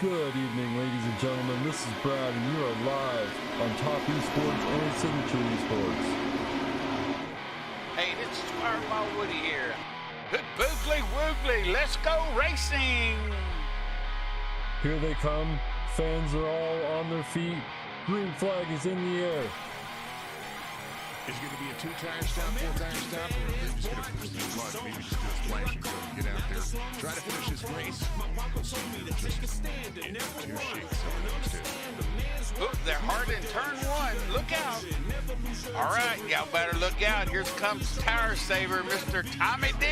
Good evening, ladies and gentlemen. This is Brad, and you are live on Topp eSports and Signature eSports. Hey, this is Fireball Woody here. Good boogly woogly, let's go racing! Here they come. Fans are all on their feet. Green flag is in the air. Is it going to be a two-tire stop, four-tire stop, or are they just going to push through mud, maybe just do a splash and go get out there, try to finish his race? Oop, they're hard in turn one. Look out. All right, y'all better look out. Here comes Tire Saver, Mr. Tommy D.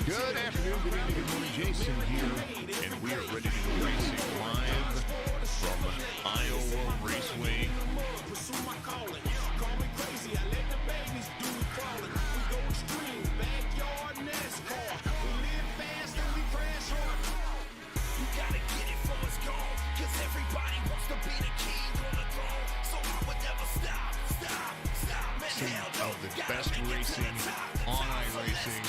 Good afternoon, good evening, good morning. Jason here, and we are ready to go racing live from Iowa Raceway. Some of the best racing on iRacing.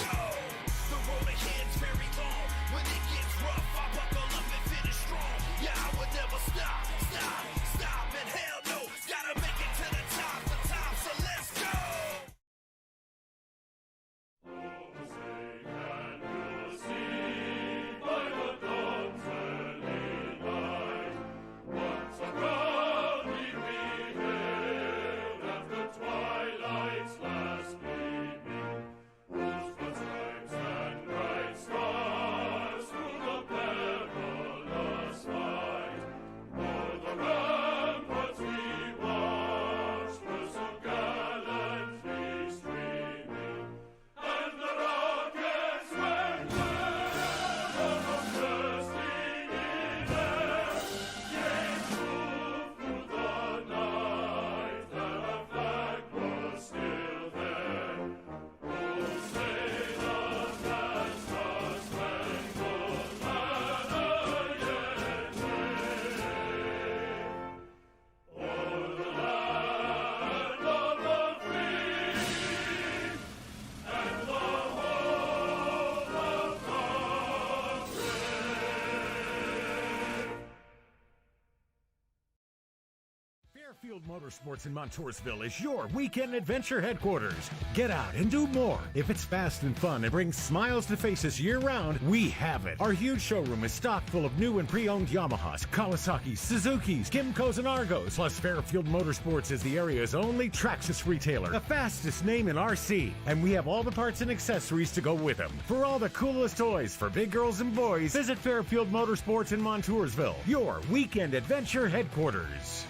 Fairfield Motorsports in Montoursville is your weekend adventure headquarters. Get out and do more. If it's fast and fun and brings smiles to faces year-round, we have it. Our huge showroom is stocked full of new and pre-owned Yamahas, Kawasaki's, Suzuki's, Kymco's, and Argos. Plus, Fairfield Motorsports is the area's only Traxxas retailer, the fastest name in RC, and we have all the parts and accessories to go with them. For all the coolest toys for big girls and boys, visit Fairfield Motorsports in Montoursville, your weekend adventure headquarters.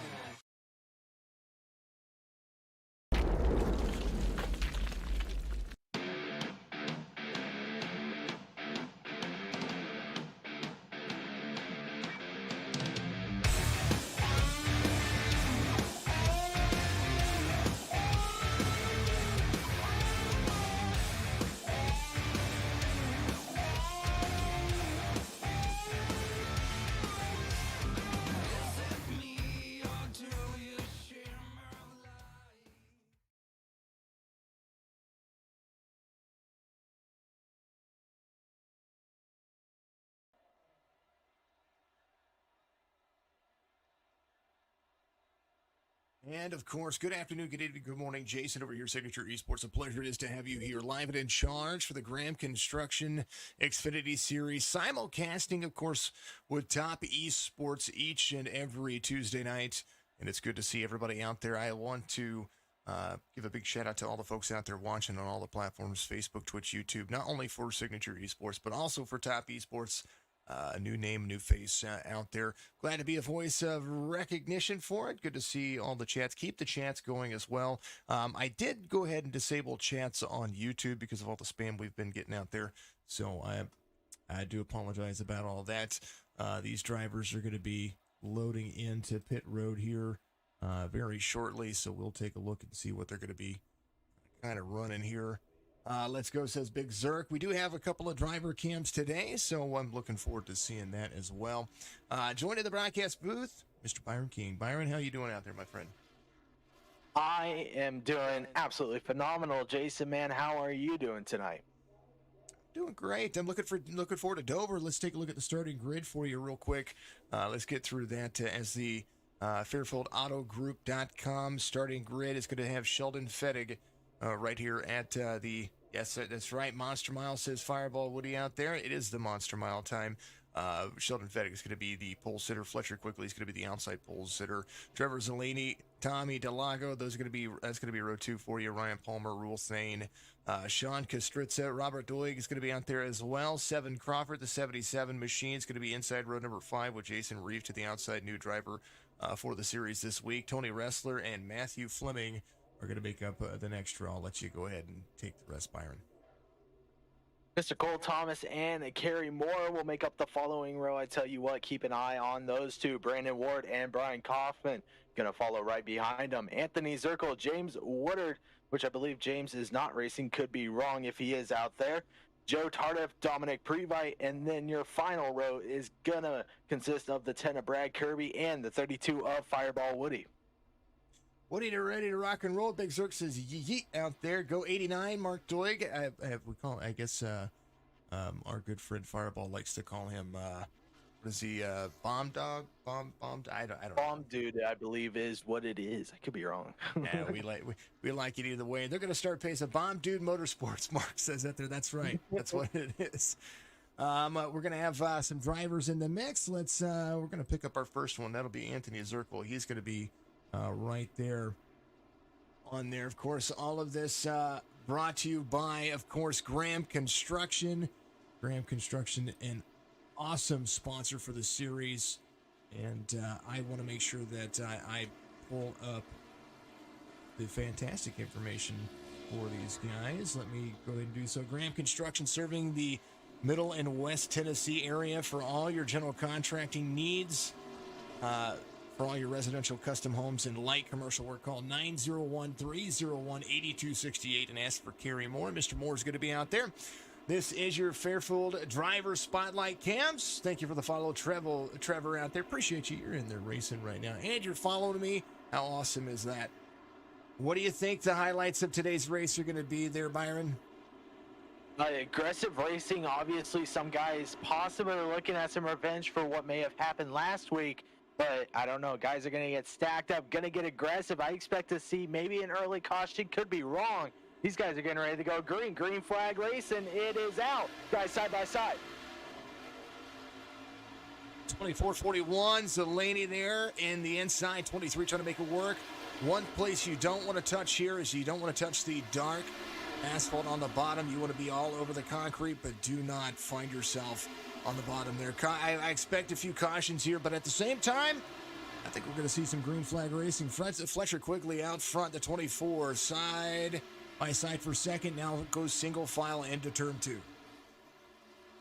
And, of course, good afternoon, good evening, good morning. Jason over here, Signature eSports. A pleasure it is to have you here live and in charge for the Graham Construction Xfinity Series. Simulcasting, of course, with Topp eSports each and every Tuesday night. And it's good to see everybody out there. I want to give a big shout-out to all the folks out there watching on all the platforms, Facebook, Twitch, YouTube, not only for Signature eSports, but also for Topp eSports. A new name, new face out there. Glad to be a voice of recognition for it. Good to see all the chats. Keep the chats going as well. I did go ahead and disable chats on YouTube because of all the spam we've been getting out there. So I do apologize about all that. These drivers are going to be loading into pit road here very shortly. So we'll take a look and see what they're going to be kind of running here. Let's go, says Big Zerk. We do have a couple of driver cams today, so I'm looking forward to seeing that as well. Joining the broadcast booth, Mr. Byron King. Byron, how you doing out there, my friend? I am doing absolutely phenomenal, Jason, man. How are you doing tonight? Doing great. I'm looking forward to Dover. Let's take a look at the starting grid for you real quick. Let's get through that as the FairfieldAutoGroup.com starting grid is going to have Sheldon Fettig right here at the, yes, that's right, Monster Mile, says Fireball Woody out there. It is the Monster Mile time. Sheldon Fettig is going to be the pole sitter. Fletcher Quickly is going to be the outside pole sitter. Trevor Zelini, Tommy Delago, that's going to be row 2 for you. Ryan Palmer, Rule Thane, Sean Kastritza, Robert Doig is going to be out there as well. 7 Crawford, the 77 machine is going to be inside row number 5 with Jason Reeve to the outside, new driver for the series this week. Tony Ressler and Matthew Fleming are going to make up the next row. I'll let you go ahead and take the rest, Byron. Mr. Cole Thomas and Kerry Moore will make up the following row. I tell you what, keep an eye on those two. Brandon Ward and Brian Kaufman going to follow right behind them. Anthony Zirkle, James Woodard, which I believe James is not racing. Could be wrong if he is out there. Joe Tardif, Dominic Previte, and then your final row is going to consist of the 10 of Brad Kirby and the 32 of Fireball Woody. Woody, they're ready to rock and roll. Big Zirk says yeet out there. Go 89, Mark Doig. I guess our good friend Fireball likes to call him, what is he, Bomb Dog? Bomb, I don't know. Bomb Dude, I believe, is what it is. I could be wrong. Yeah, we like it either way. They're going to start pacing. Bomb Dude Motorsports, Mark says that there. That's right. That's what it is. We're going to have some drivers in the mix. We're going to pick up our first one. That'll be Anthony Zirkle. He's going to be right there on there. Of course, all of this brought to you by, of course, Graham Construction. Graham Construction, an awesome sponsor for the series. And I want to make sure that I pull up the fantastic information for these guys. Let me go ahead and do so. Graham Construction, serving the Middle and West Tennessee area for all your general contracting needs. For all your residential custom homes and light commercial work, call 901-301-8268 and ask for Kerry Moore. Mr. Moore is going to be out there. This is your Fairfield Driver Spotlight Cams. Thank you for the follow, Trevor out there. Appreciate you. You're in there racing right now. And you're following me. How awesome is that? What do you think the highlights of today's race are going to be there, Byron? Aggressive racing. Obviously, some guys possibly looking at some revenge for what may have happened last week. But I don't know. Guys are going to get stacked up, going to get aggressive. I expect to see maybe an early caution. Could be wrong. These guys are getting ready to go green. Green flag racing. It is out. Guys side by side. 24-41, Zelani there in the inside. 23 trying to make it work. One place you don't want to touch here is you don't want to touch the dark asphalt on the bottom. You want to be all over the concrete, but do not find yourself on the bottom there. I expect a few cautions here, but at the same time, I think we're going to see some green flag racing. Fletcher Quickly out front, the 24, side by side for second. Now it goes single file into turn 2.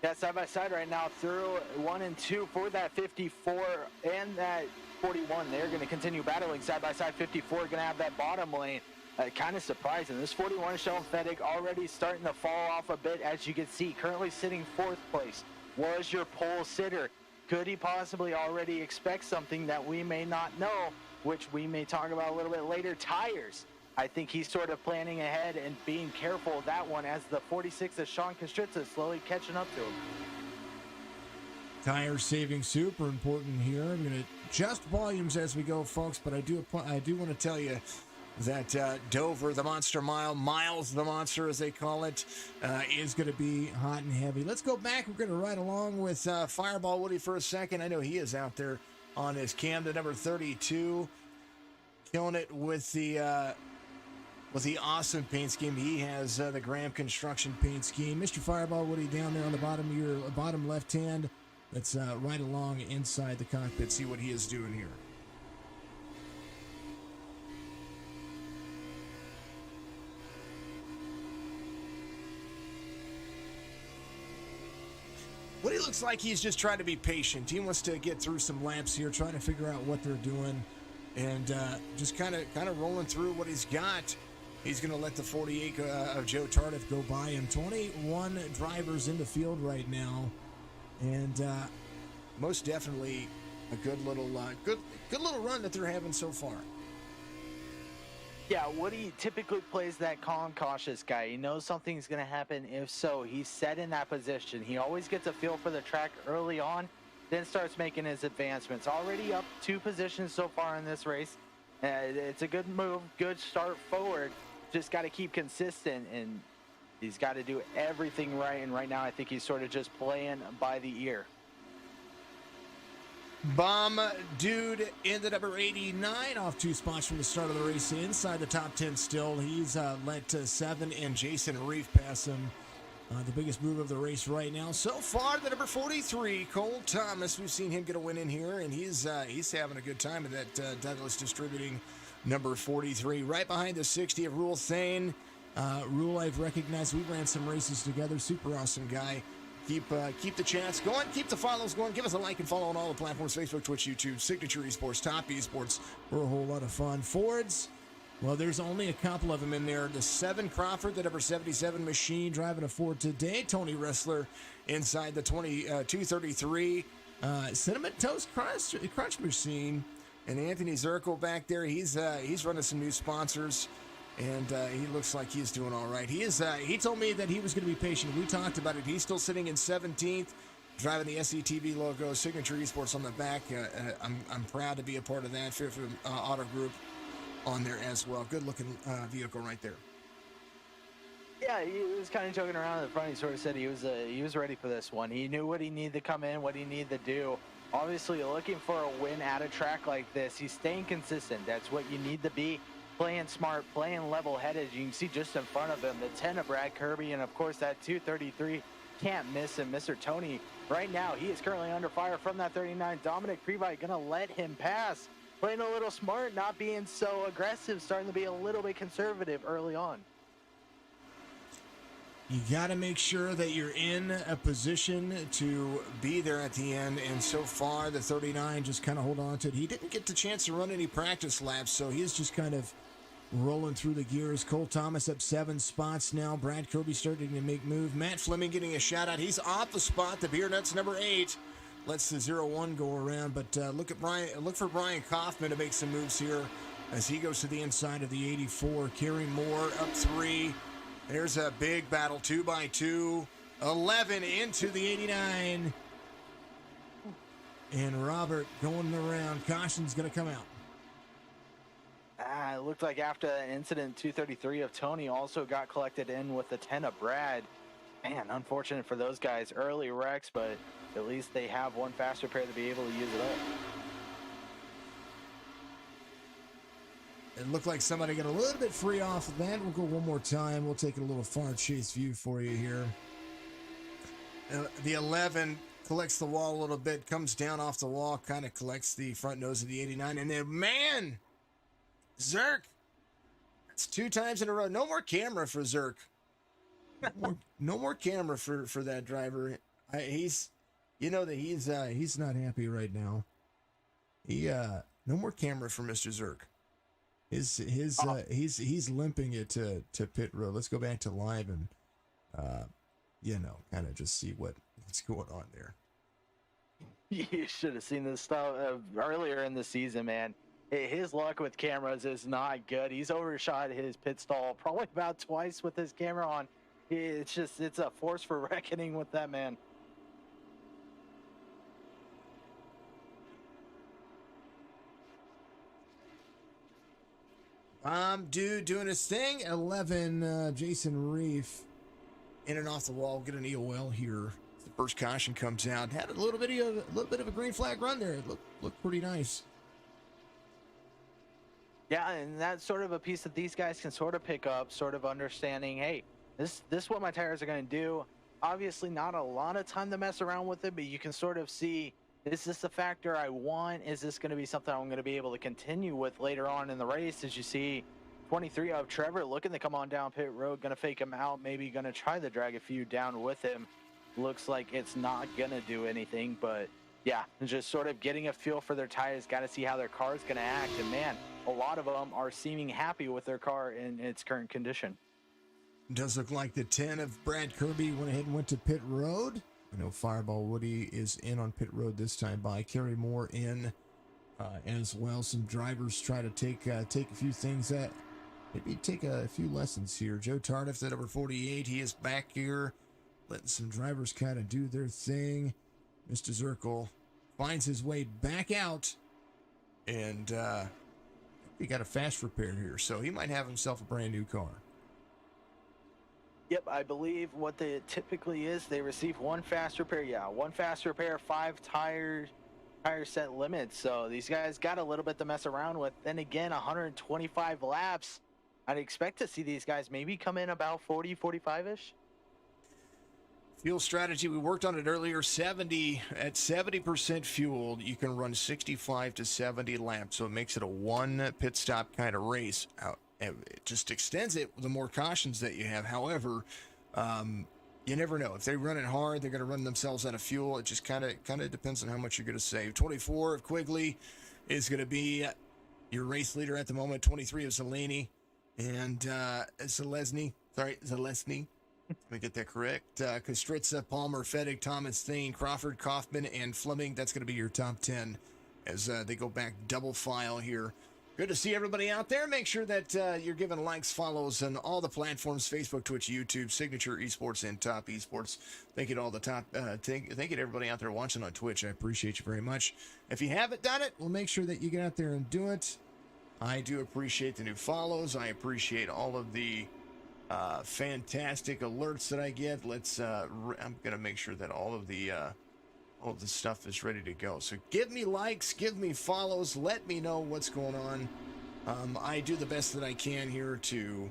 Yeah, side by side right now through 1 and 2 for that 54 and that 41. They're going to continue battling side by side. 54 going to have that bottom lane. Kind of surprising. This 41 Sheldon Fettig already starting to fall off a bit, as you can see. Currently sitting 4th place. Was your pole sitter. Could he possibly already expect something that we may not know, which we may talk about a little bit later? Tires. I think he's sort of planning ahead and being careful of that one, as the 46 of Sean Kastritza is slowly catching up to him. Tire saving, super important here. I'm going to adjust volumes as we go, folks, but I do want to tell you that Dover, the Monster Mile, Miles the Monster as they call it, is going to be hot and heavy. Let's go back. We're going to ride along with Fireball Woody for a second. I know he is out there on his cam, the number 32, killing it with the awesome paint scheme. He has the Graham Construction paint scheme. Mr. Fireball Woody down there on the bottom of your bottom left hand. Let's ride along inside the cockpit, see what he is doing here. Woody looks like he's just trying to be patient. He wants to get through some laps here, trying to figure out what they're doing, and just kind of rolling through what he's got. He's going to let the 48 of Joe Tardif go by him. 21 drivers in the field right now, and most definitely a good little run that they're having so far. Yeah, Woody typically plays that calm, cautious guy. He knows something's going to happen. If so, he's set in that position. He always gets a feel for the track early on, then starts making his advancements. Already up 2 positions so far in this race. It's a good move, good start forward. Just got to keep consistent, and he's got to do everything right. And right now, I think he's sort of just playing by the ear. Bomb Dude in the number 89, off 2 spots from the start of the race, inside the top 10 still. He's led to 7, and Jason Reef pass him. The biggest move of the race right now. So far, the number 43, Cole Thomas. We've seen him get a win in here, and he's having a good time in that Douglas Distributing number 43. Right behind the 60 of Rule Thane. Rule I've recognized. We ran some races together. Super awesome guy. Keep the chats going. Keep the follows going. Give us a like and follow on all the platforms, Facebook, Twitch, YouTube, Signature Esports, Topp Esports. We're a whole lot of fun. Fords, well, there's only a couple of them in there. The 7 Crawford, the number 77 machine, driving a Ford today. Tony Wrestler inside the 233. Cinnamon Toast Crunch Machine. And Anthony Zirkle back there. He's running some new sponsors. And he looks like he's doing all right. He told me that he was going to be patient. We talked about it. He's still sitting in 17th, driving the SETV logo, Signature Esports on the back. I'm proud to be a part of that. Fifth Auto Group on there as well. Good looking vehicle right there. Yeah, he was kind of joking around in the front. He sort of said he was ready for this one. He knew what he needed to come in, what he needed to do. Obviously, looking for a win at a track like this. He's staying consistent. That's what you need to be. Playing smart, playing level-headed. You can see just in front of him the 10 of Brad Kirby, and of course that 233 can't miss him. Mr. Tony, right now, he is currently under fire from that 39. Dominic Previte gonna let him pass. Playing a little smart, not being so aggressive, starting to be a little bit conservative early on. You got to make sure that you're in a position to be there at the end, and so far the 39 just kind of hold on to it. He didn't get the chance to run any practice laps, so he's just kind of rolling through the gears. Cole Thomas up 7 spots now. Brad Kirby starting to make move. Matt Fleming getting a shout out. He's off the spot. The Beer Nuts number 8 lets the 0-1 go around, but look for Brian Kaufman to make some moves here as he goes to the inside of the 84. Kerry Moore up 3. There's a big battle, 2x2. 11 into the 89. And Robert going around. Caution's going to come out. It looked like after that incident, 233 of Tony also got collected in with the 10 of Brad. Man, unfortunate for those guys. Early wrecks, but at least they have one faster pair to be able to use it up. It looked like somebody got a little bit free off of that. We'll go one more time. We'll take a little far chase view for you here. The 11 collects the wall a little bit, comes down off the wall, kind of collects the front nose of the 89. And then, man, Zerk. That's 2 times in a row. No more camera for Zerk. No more camera for that driver. He's not happy right now. No more camera for Mr. Zerk. He's limping it to pit road. Let's go back to live and kind of just see what's going on there. You should have seen this stuff earlier in the season, man. His luck with cameras is not good. He's overshot his pit stall probably about twice with his camera on. It's a force for reckoning with that man. Dude doing his thing. 11, Jason Reef in and off the wall. Get an EOL here. The first caution comes out. Had a little bit of a green flag run there. It looked pretty nice. Yeah, and that's sort of a piece that these guys can sort of pick up, sort of understanding, hey, this is what my tires are going to do. Obviously not a lot of time to mess around with it, but you can sort of see, is this the factor I want? Is this going to be something I'm going to be able to continue with later on in the race? As you see 23 of Trevor looking to come on down pit road, going to fake him out, maybe going to try to drag a few down with him. Looks like it's not going to do anything, but yeah, just sort of getting a feel for their tires, got to see how their car is going to act. And man, a lot of them are seeming happy with their car in its current condition. Does look like the 10 of Brad Kirby went ahead and went to pit road. I know Fireball Woody is in on pit road this time by Kerry Moore in as well. Some drivers try to take a few things maybe take a few lessons here. Joe Tardif at number 48. He is back here, letting some drivers kind of do their thing. Mr. Zirkle finds his way back out, and he got a fast repair here, so he might have himself a brand new car. Yep, I believe what they typically is, they receive one fast repair. Yeah, one fast repair, 5 tire set limits. So these guys got a little bit to mess around with. Then again, 125 laps. I'd expect to see these guys maybe come in about 40, 45-ish. Fuel strategy, we worked on it earlier. 70% fueled, you can run 65 to 70 laps, so it makes it a one pit stop kind of race. It just extends it the more cautions that you have. However, you never know. If they run it hard, they're going to run themselves out of fuel. It just kind of depends on how much you're going to save. 24 of Quigley is going to be your race leader at the moment. 23 of Zeleny and Zelesny. Let me get that correct. Kostritza, Palmer, Fettig, Thomas, Thane, Crawford, Kaufman, and Fleming. That's going to be your top 10 as they go back double file here. Good to see everybody out there. Make sure that you're giving likes, follows on all the platforms, Facebook, Twitch, YouTube, Signature Esports, and Topp Esports. Thank you to all the top. Thank you to everybody out there watching on Twitch. I appreciate you very much. If you haven't done it, well, make sure that you get out there and do it. I do appreciate the new follows. I appreciate all of the fantastic alerts that I get. I'm gonna make sure that all of the stuff is ready to go. So give me likes, give me follows, let me know what's going on. I do the best that I can here to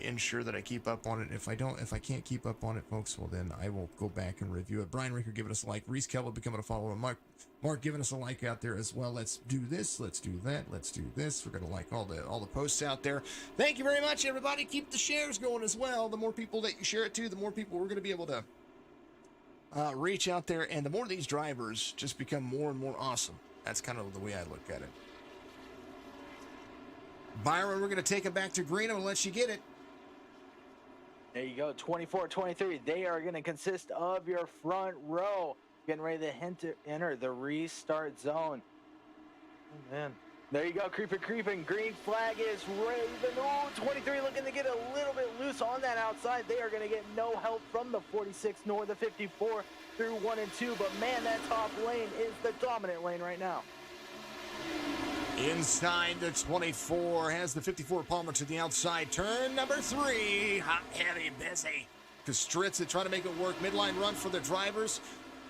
ensure that I keep up on it. If I can't keep up on it, folks, well then I will go back and review it. Brian Rinker giving us a like, Reese Kelly becoming a follower, Mark giving us a like out there as well. Let's do this, let's do that, let's do this. We're gonna like all the posts out there. Thank you very much, everybody. Keep the shares going as well. The more people that you share it to, the more people we're gonna be able to reach out there, and the more these drivers just become more and more awesome. That's kind of the way I look at it. Byron, we're going to take it back to green. I'm going to let you get it. There you go, 24-23. They are going to consist of your front row. Getting ready to enter the restart zone. Oh, man. There you go, creeping. Green flag is waving. Oh, 23 looking to get a little bit loose on that outside. They are going to get no help from the 46 nor the 54 through 1 and 2. But, man, that top lane is the dominant lane right now. Inside the 24 has the 54 Palmer to the outside. Turn number 3. Hot, heavy, busy. Kostritza trying to make it work. Midline run for the drivers.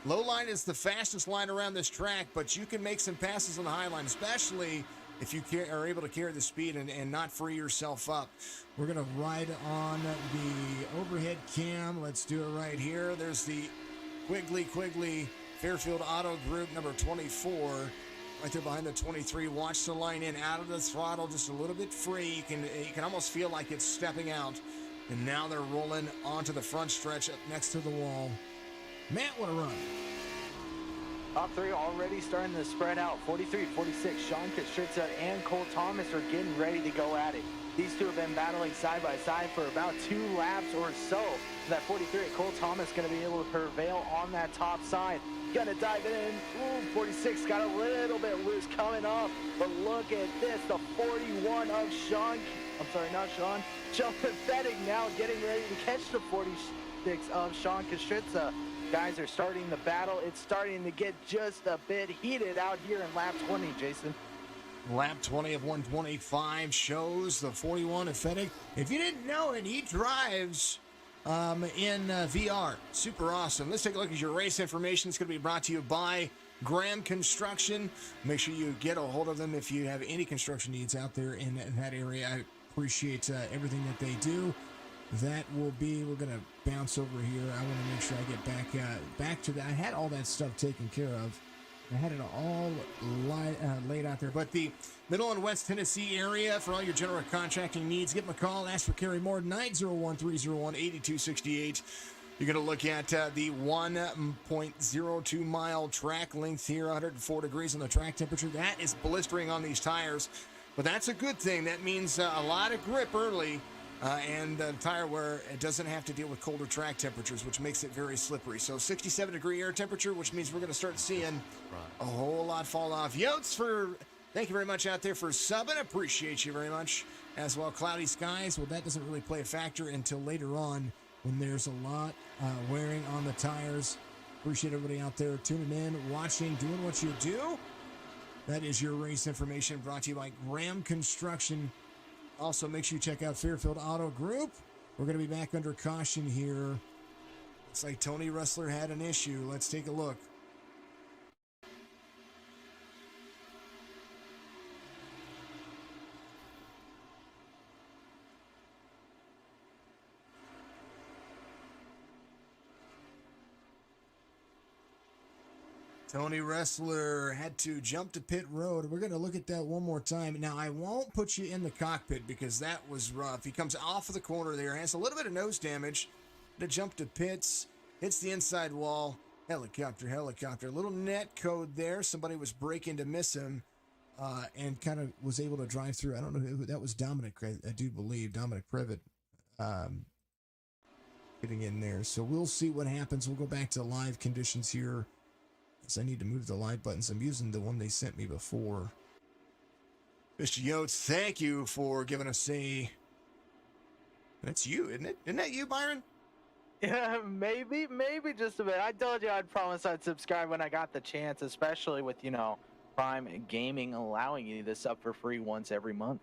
Low line is the fastest line around this track, but you can make some passes on the high line, especially if you are able to carry the speed and not free yourself up. We're going to ride on the overhead cam. Let's do it right here. There's the Quigley Fairfield Auto Group, number 24. Right there behind the 23. Watch the line in, out of the throttle, just a little bit free. You can almost feel like it's stepping out. And now they're rolling onto the front stretch up next to the wall. Matt, what a run. Top 3 already starting to spread out. 43, 46, Sean Kostritza and Cole Thomas are getting ready to go at it. These two have been battling side by side for about 2 laps or so. That 43, Cole Thomas going to be able to prevail on that top side. Gonna dive in. Ooh, 46 got a little bit loose coming up. But look at this, the 41 of Sean Fettig now getting ready to catch the 46 of Sean Kostritza. Guys are starting the battle. It's starting to get just a bit heated out here in lap 20, Jason. Lap 20 of 125 shows the 41 of Fettig. If you didn't know it, he drives in VR. Super awesome. Let's take a look at your race information. It's going to be brought to you by Graham Construction. Make sure you get a hold of them if you have any construction needs out there in that area. I appreciate everything that they do. That will be, we're going to bounce over here. I want to make sure I get back to that. I had all that stuff taken care of. I had it all laid out there. But the Middle and West Tennessee area, for all your general contracting needs, give them a call. Ask for Kerry Moore, 901-301-8268. You're going to look at the 1.02 mile track length here, 104 degrees on the track temperature. That is blistering on these tires. But that's a good thing. That means a lot of grip early. And tire wear, it doesn't have to deal with colder track temperatures, which makes it very slippery. So 67 degree air temperature, which means we're going to start seeing a whole lot fall off. Yotes for Thank you very much out there for subbing. Appreciate you very much. As well, cloudy skies. Well, that doesn't really play a factor until later on when there's a lot wearing on the tires. Appreciate everybody out there tuning in, watching, doing what you do. That is your race information brought to you by Graham Construction. Also, make sure you check out Fairfield Auto Group. We're going to be back under caution here. Looks like Tony Ressler had an issue. Let's take a look. Tony Ressler had to jump to pit road. We're going to look at that one more time. Now, I won't put you in the cockpit because that was rough. He comes off of the corner there, has a little bit of nose damage. To jump to pits, hits the inside wall. Helicopter. A little net code there. Somebody was braking to miss him and kind of was able to drive through. I don't know who that was. Dominic, I do believe. Dominic Privet getting in there. So we'll see what happens. We'll go back to live conditions here. I need to move the live buttons. I'm using the one they sent me before. Mr. Yotes, thank you for giving us a... That's you, isn't it? Isn't that you, Byron? Yeah, maybe just a bit. I told you I'd promise I'd subscribe when I got the chance, especially with, Prime Gaming allowing you this up for free once every month.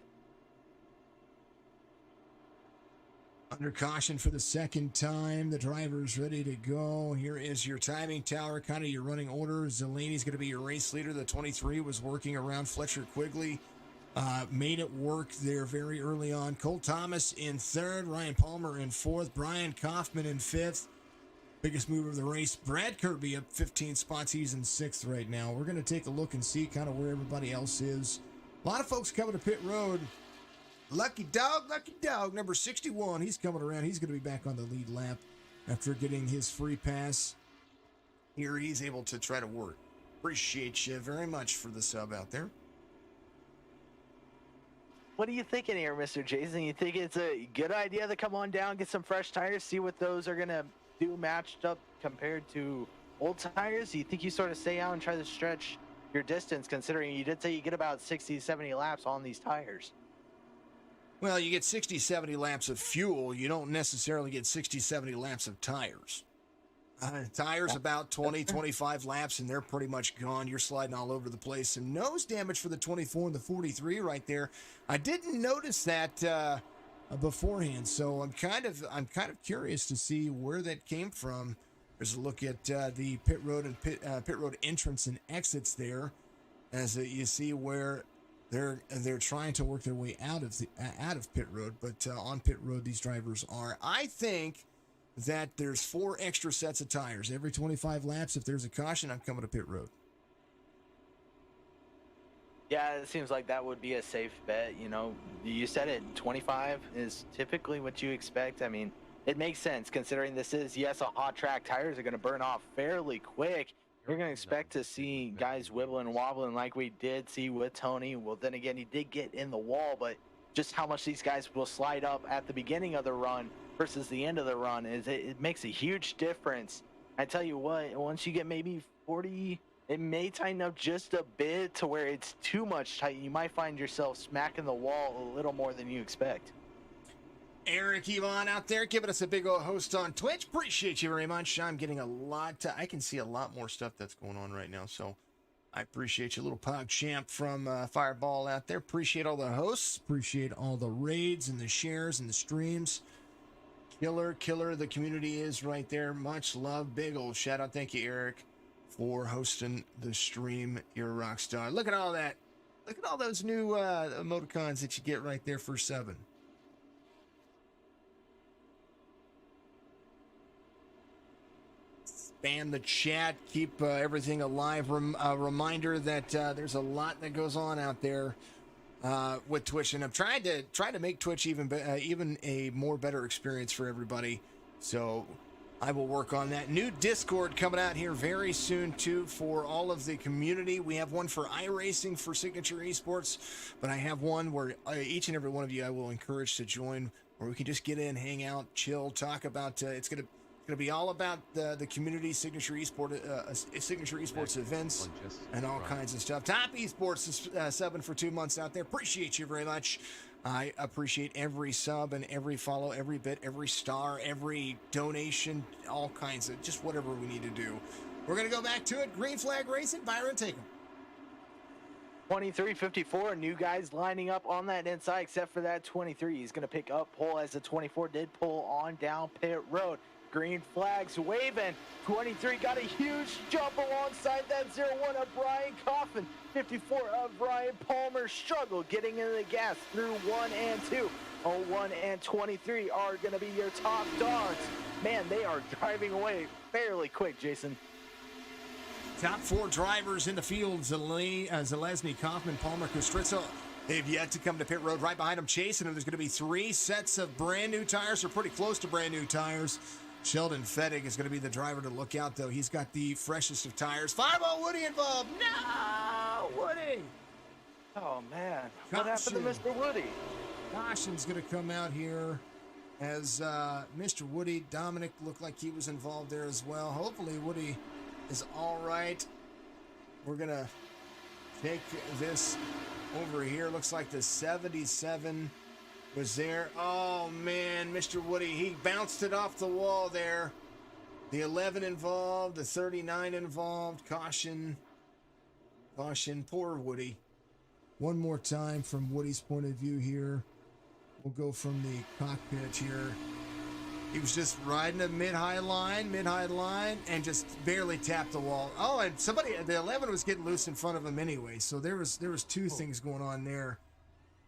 Under caution for the second time. The driver's ready to go. Here is your timing tower, kind of your running order. Zelani's going to be your race leader. The 23 was working around Fletcher Quigley. Made it work there very early on. Cole Thomas in third. Ryan Palmer in fourth. Brian Kaufman in fifth. Biggest mover of the race. Brad Kirby up 15 spots. He's in sixth right now. We're going to take a look and see kind of where everybody else is. A lot of folks coming to pit road. Lucky dog, number 61. He's coming around. He's going to be back on the lead lap after getting his free pass. Here he's able to try to work. Appreciate you very much for the sub out there. What are you thinking here, Mr. Jason? You think it's a good idea to come on down, get some fresh tires, see what those are going to do matched up compared to old tires? Do you think you sort of stay out and try to stretch your distance, considering you did say you get about 60, 70 laps on these tires? Well, you get 60, 70 laps of fuel. You don't necessarily get 60, 70 laps of tires. Tires about 20, 25 laps, and they're pretty much gone. You're sliding all over the place. Some nose damage for the 24 and the 43 right there. I didn't notice that beforehand, so I'm kind of curious to see where that came from. There's a look at the pit road and pit road entrance and exits there, as you see where they're trying to work their way out of pit road, but on pit road these drivers are. I think that there's 4 extra sets of tires every 25 laps. If there's a caution, I'm coming to pit road. Yeah, it seems like that would be a safe bet. You said it, 25 is typically what you expect. I mean, it makes sense considering this is, yes, a hot track. Tires are going to burn off fairly quick. You're going to expect to see guys wibbling and wobbling like we did see with Tony. Well, then again, he did get in the wall, but just how much these guys will slide up at the beginning of the run versus the end of the run, it makes a huge difference. I tell you what, once you get maybe 40, it may tighten up just a bit to where it's too much tight. You might find yourself smacking the wall a little more than you expect. Eric Yvonne out there giving us a big old host on Twitch. Appreciate you very much. I'm getting I can see a lot more stuff that's going on right now, so I appreciate you. Little Pog Champ from Fireball out there. Appreciate all the hosts. Appreciate all the raids and the shares and the streams. Killer, the community is right there. Much love. Big old shout out. Thank you, Eric, for hosting the stream. You're a rock star. Look at all that. Look at all those new emoticons that you get right there for 7. Spam the chat, keep everything alive. A reminder that there's a lot that goes on out there with Twitch, and I'm trying to make Twitch even a more better experience for everybody. So I will work on that. New Discord coming out here very soon too for all of the community. We have one for iRacing for Signature Esports, but I have one where each and every one of you I will encourage to join, where we can just get in, hang out, chill, talk about. It's gonna Going to be all about the community signature esports events and all kinds of stuff. Topp Esports is subbing for 2 months out there. Appreciate you very much. I appreciate every sub and every follow, every bit, every star, every donation, all kinds of just whatever we need to do. We're going to go back to it. Green flag racing. Byron, take them. 23-54, new guys lining up on that inside, except for that 23. He's going to pick up pole as the 24 did pull on down pit road. Green flags waving. 23 got a huge jump alongside that 0-1 of Brian Coffin. 54 of Ryan Palmer struggled getting into the gas through 1 and 2. 01 and 23 are going to be your top dogs. Man, they are driving away fairly quick, Jason. Top 4 drivers in the field, Zalesny, Kaufman, Palmer, Kustritzel. They've yet to come to pit road. Right behind them, chasing them. There's going to be 3 sets of brand new tires, or pretty close to brand new tires. Sheldon Fettig is going to be the driver to look out, though. He's got the freshest of tires. Fireball Woody involved. No, Woody. Oh, man. What happened to Mr. Woody? Caution's going to come out here as Mr. Woody. Dominic looked like he was involved there as well. Hopefully, Woody is all right. We're going to take this over here. Looks like the 77 was there. Oh, man, Mr. Woody, he bounced it off the wall there. The 11 involved, the 39 involved. Caution. Caution. Poor Woody. One more time from Woody's point of view here. We'll go from the cockpit here. He was just riding a mid-high line, and just barely tapped the wall. Oh, and the 11 was getting loose in front of him anyway, so there was 2 things going on there.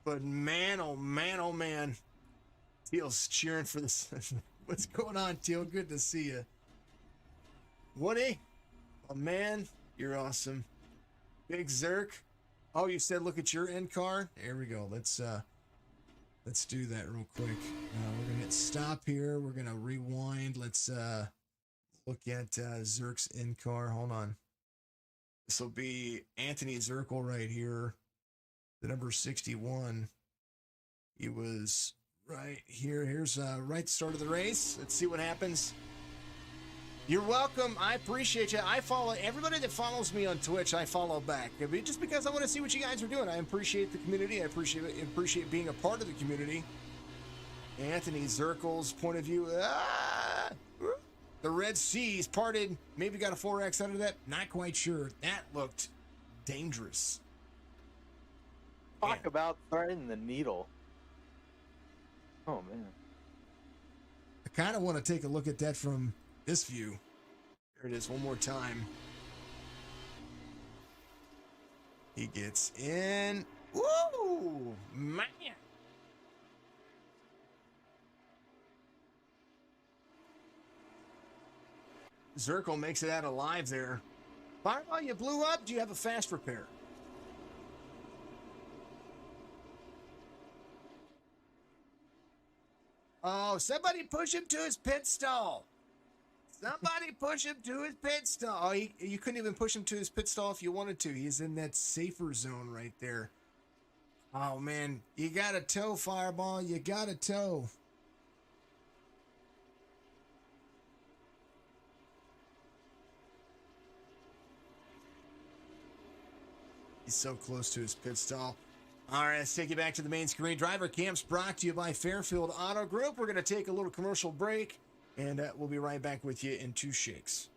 But man, oh man, oh man. Teal's cheering for this. What's going on, Teal? Good to see you. Woody, oh man, you're awesome. Big Zerk. Oh, you said look at your end car? There we go. Let's do that real quick. We're going to hit stop here. We're going to rewind. Let's look at Zerk's in car. Hold on. This will be Anthony Zirkle right here. The number 61. He was right here. Here's right at the start of the race. Let's see what happens. You're welcome. I appreciate you. I follow everybody that follows me on Twitch. I follow back just because I want to see what you guys are doing. I appreciate the community. I appreciate being a part of the community. Anthony Zirkle's point of view. The Red Seas parted. Maybe got a 4X out of that. Not quite sure. That looked dangerous. Talk about threading the needle. Oh, man. I kind of want to take a look at that from this view. There it is one more time. He gets in. Woo! Man! Zirkle makes it out alive there. Fireball, you blew up? Do you have a fast repair? Oh, somebody push him to his pit stall. Somebody push him to his pit stall. Oh, you couldn't even push him to his pit stall if you wanted to. He's in that safer zone right there. Oh, man. You got to tow, Fireball. You got to tow. He's so close to his pit stall. All right, let's take you back to the main screen. Driver Camps brought to you by Fairfield Auto Group. We're going to take a little commercial break, and we'll be right back with you in 2 shakes.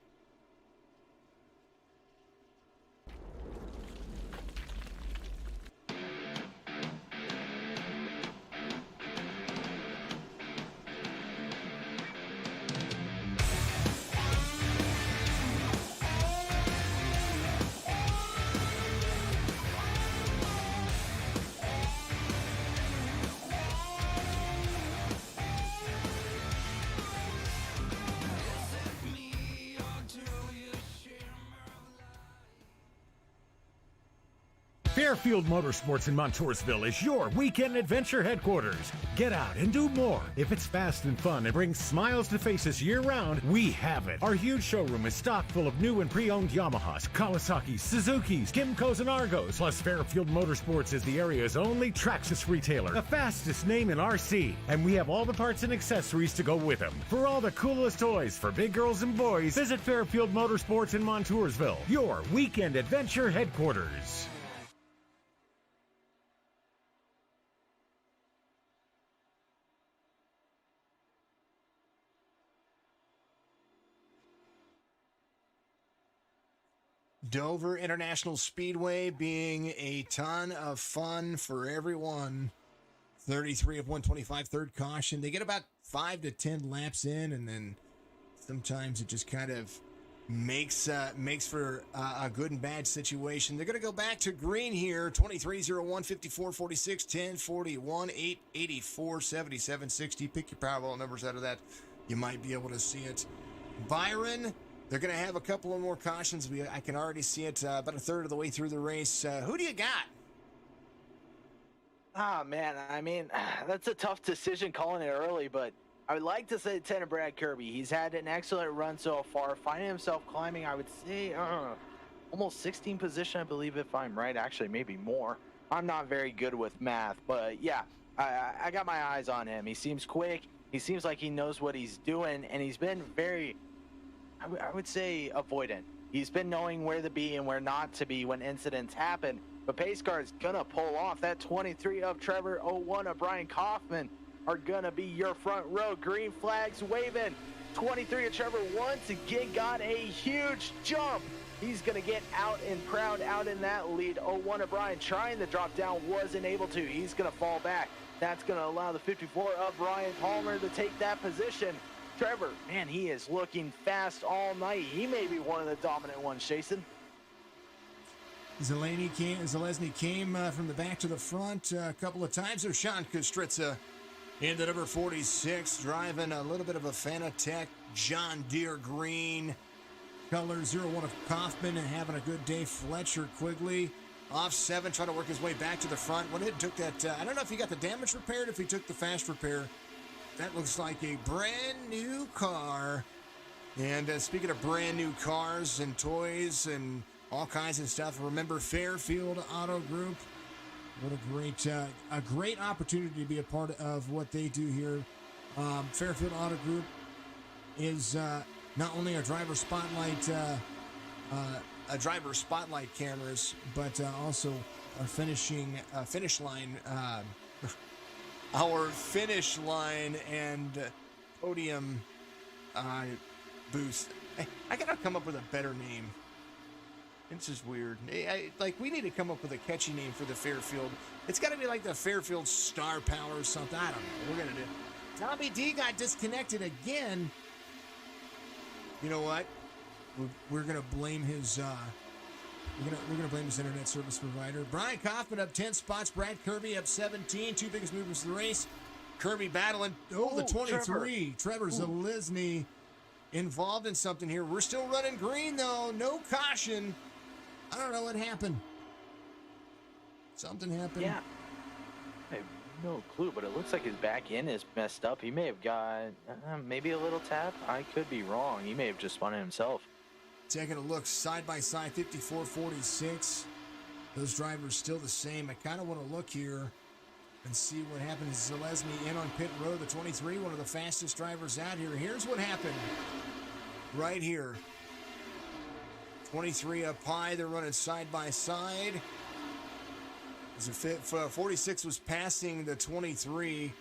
Fairfield Motorsports in Montoursville is your weekend adventure headquarters. Get out and do more. If it's fast and fun and brings smiles to faces year-round, we have it. Our huge showroom is stocked full of new and pre-owned Yamahas, Kawasaki's, Suzuki's, Kymco's, and Argos. Plus, Fairfield Motorsports is the area's only Traxxas retailer, the fastest name in RC. And we have all the parts and accessories to go with them. For all the coolest toys for big girls and boys, visit Fairfield Motorsports in Montoursville, your weekend adventure headquarters. Dover International Speedway being a ton of fun for everyone. 33 of 125, third caution. They get about 5 to 10 laps in, and then sometimes it just kind of makes for a good and bad situation. They're going to go back to green here. 23-01, 54, 46, 10, 41, 8, 84, 77, 60. Pick your Powerball numbers out of that. You might be able to see it. Byron, they're going to have a couple of more cautions. I can already see it about a third of the way through the race. Who do you got? Ah, man, I mean, that's a tough decision calling it early, but I would like to say Lieutenant Brad Kirby. He's had an excellent run so far, finding himself climbing, I would say, almost 16 position, I believe, if I'm right. Actually, maybe more. I'm not very good with math, but yeah, I got my eyes on him. He seems quick. He seems like he knows what he's doing, and he's been very, I would say, avoidant. He's been knowing where to be and where not to be when incidents happen. But Pace Car's gonna pull off. That 23 of Trevor, 01 of Brian Kaufman are gonna be your front row. Green flags waving. 23 of Trevor once again got a huge jump. He's gonna get out and proud out in that lead. 01 of Brian trying to drop down, wasn't able to. He's gonna fall back. That's gonna allow the 54 of Ryan Palmer to take that position. Trevor, man, he is looking fast all night. He may be one of the dominant ones, Jason. Zalesny came from the back to the front a couple of times. There's Sean Kostritza in the number 46, driving a little bit of a Fanatec John Deere green. Color 01 of Kaufman and having a good day. Fletcher Quigley off 7, trying to work his way back to the front. When it took that, I don't know if he got the damage repaired, if he took the fast repair. That looks like a brand new car. And speaking of brand new cars and toys and all kinds of stuff, remember Fairfield Auto Group. What a great opportunity to be a part of what they do here. Fairfield Auto Group is not only a driver spotlight cameras, but also our finish line and podium booth. I gotta come up with a better name. It's just weird. We need to come up with a catchy name for the Fairfield. It's got to be like the Fairfield Star Power or something. I don't know. We're going to do. Tommy D got disconnected again. You know what? We're going to blame his. We're going to blame his internet service provider. Brian Kaufman up 10 spots. Brad Kirby up 17. Two biggest movers of the race. Kirby battling. The 23. Trevor Zalesny involved in something here. We're still running green though. No caution. I don't know what happened. Something happened. Yeah. I have no clue, but it looks like his back end is messed up. He may have got maybe a little tap. I could be wrong. He may have just spun it himself. Taking a look side by side, 54-46. Those drivers still the same. I kind of want to look here and see what happened. Zalesny in on pit road. The 23, one of the fastest drivers out here. Here's what happened right here. 23 up high. They're running side by side. 46 was passing the 23.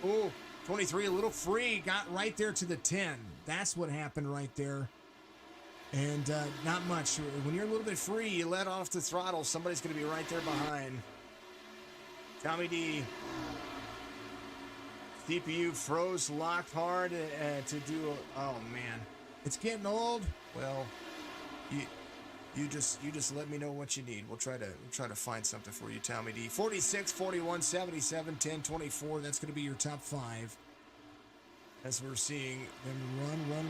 Oh, 23 a little free. Got right there to the 10. That's what happened right there. And not much. When you're a little bit free, you let off the throttle. Somebody's going to be right there behind. Tommy D. CPU froze, locked hard to do. Oh man, it's getting old. Well, you just let me know what you need. We'll try to find something for you, Tommy D. 46, 41, 77, 10, 24. That's going to be your top 5. As we're seeing them run.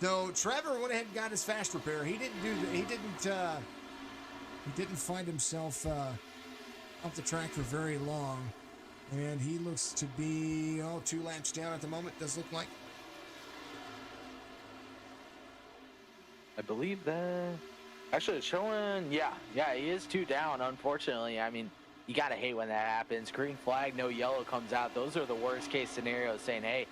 So Trevor went ahead and got his fast repair. He didn't He didn't find himself off the track for very long. And he looks to be, 2 laps down at the moment, does look like. I believe that. Actually, it's showing, yeah, he is 2 down, unfortunately. I mean, you got to hate when that happens. Green flag, no yellow comes out. Those are the worst case scenarios, saying, hey,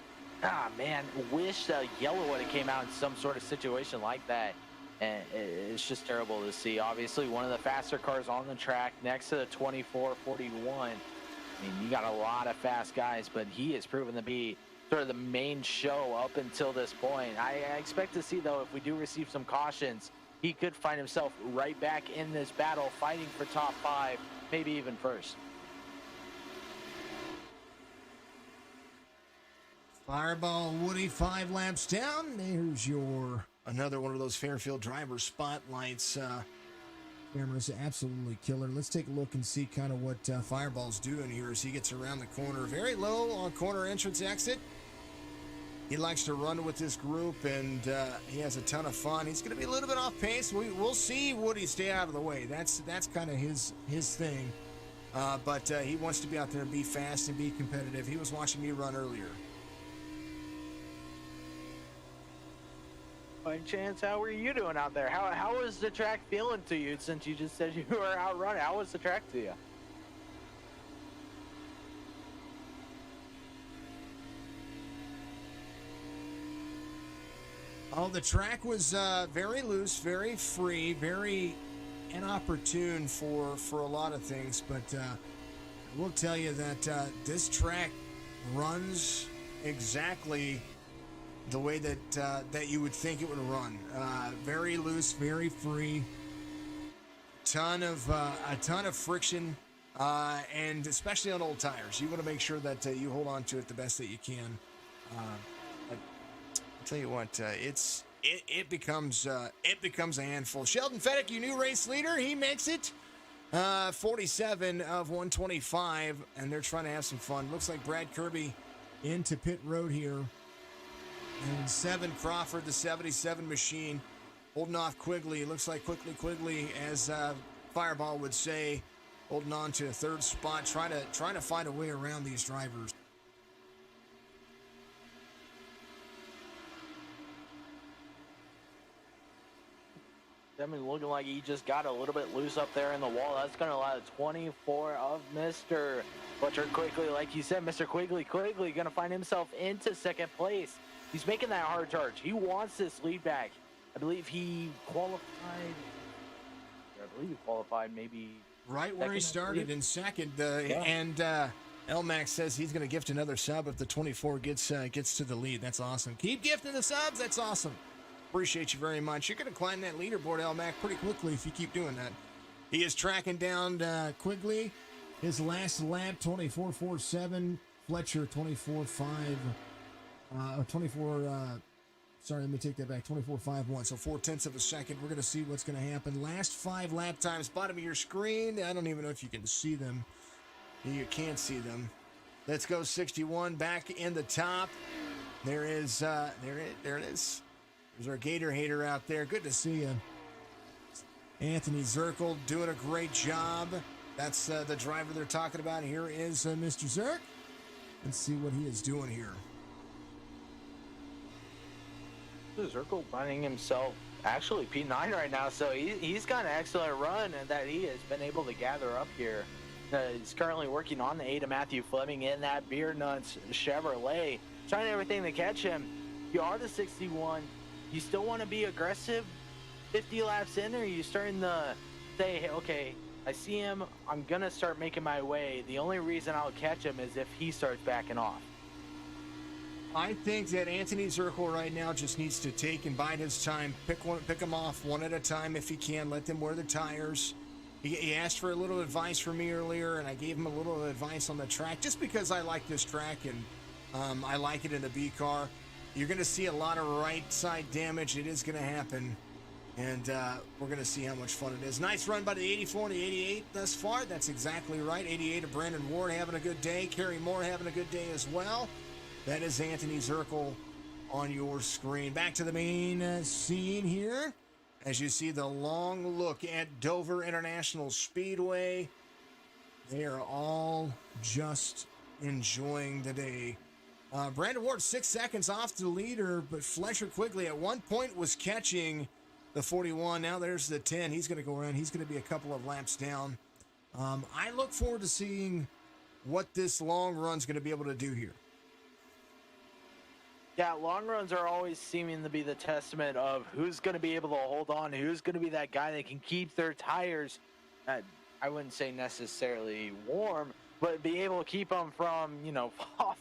man, wish the yellow would have came out in some sort of situation like that. And it's just terrible to see. Obviously, one of the faster cars on the track next to the 2441. I mean, you got a lot of fast guys, but he has proven to be sort of the main show up until this point. I expect to see, though, if we do receive some cautions, he could find himself right back in this battle, fighting for top 5, maybe even first. Fireball Woody 5 laps down. There's your another one of those Fairfield driver spotlights. Camera's absolutely killer. Let's take a look and see kind of what Fireball's doing here as he gets around the corner. Very low on corner entrance exit. He likes to run with this group, and he has a ton of fun. He's going to be a little bit off pace. We'll see Woody stay out of the way. That's kind of his thing. But he wants to be out there and be fast and be competitive. He was watching me run earlier. By chance, how were you doing out there? How was the track feeling to you since you just said you were out running? How was the track to you? Oh, the track was very loose, very free, very inopportune for a lot of things. But I will tell you that this track runs exactly the way that you would think it would run. Very loose, very free. A ton of friction, and especially on old tires, you want to make sure that you hold on to it the best that you can. I'll tell you what, it becomes a handful. Sheldon Fedek, your new race leader, he makes it 47 of 125, and they're trying to have some fun. Looks like Brad Kirby into pit road here. And 7 Crawford, the 77 machine, holding off Quigley. Looks like Quigley, as Fireball would say, holding on to a 3rd spot, trying to find a way around these drivers. I mean, looking like he just got a little bit loose up there in the wall. That's going to allow the 24 of Mr. Butcher Quigley. Like you said, Mr. Quigley going to find himself into 2nd place. He's making that hard charge. He wants this lead back. I believe he qualified maybe right where he started in 2nd. And Elmax says he's going to gift another sub if the 24 gets to the lead. That's awesome. Keep gifting the subs. That's awesome. Appreciate you very much. You're going to climb that leaderboard, Elmac, pretty quickly if you keep doing that. He is tracking down Quigley. His last lap, 24.47. Fletcher, 24.5. 24.51. So 0.4 of a second. We're going to see what's going to happen. Last 5 lap times, bottom of your screen. I don't even know if you can see them. You can't see them. Let's go 61 back in the top. There it is. There's our Gator hater out there. Good to see you. Anthony Zirkle doing a great job. That's the driver they're talking about. Here is Mr. Zirk. Let's see what he is doing here. Zirkle finding himself actually P9 right now, so he's got an excellent run and that he has been able to gather up here. He's currently working on the 8 of Matthew Fleming in that Beer Nuts Chevrolet, trying everything to catch him. You are the 61. You still want to be aggressive 50 laps in, or are you starting to say, hey, okay, I see him, I'm going to start making my way. The only reason I'll catch him is if he starts backing off. I think that Anthony Zirkle right now just needs to take and bide his time. Pick them off one at a time if he can. Let them wear the tires. He asked for a little advice from me earlier, and I gave him a little advice on the track just because I like this track and I like it in the B car. You're going to see a lot of right side damage. It is going to happen, and we're going to see how much fun it is. Nice run by the 84 and the 88 thus far. That's exactly right. 88 of Brandon Ward having a good day. Kerry Moore having a good day as well. That is Anthony Zirkle on your screen. Back to the main scene here as you see the long look at Dover International Speedway. They are all just enjoying the day. Brandon Ward 6 seconds off the leader, but Fletcher quickly at one point was catching the 41. Now there's the 10. He's going to go around. He's going to be a couple of laps down. I look forward to seeing what this long run's going to be able to do here. Yeah, long runs are always seeming to be the testament of who's going to be able to hold on, who's going to be that guy that can keep their tires, I wouldn't say necessarily warm, but be able to keep them from,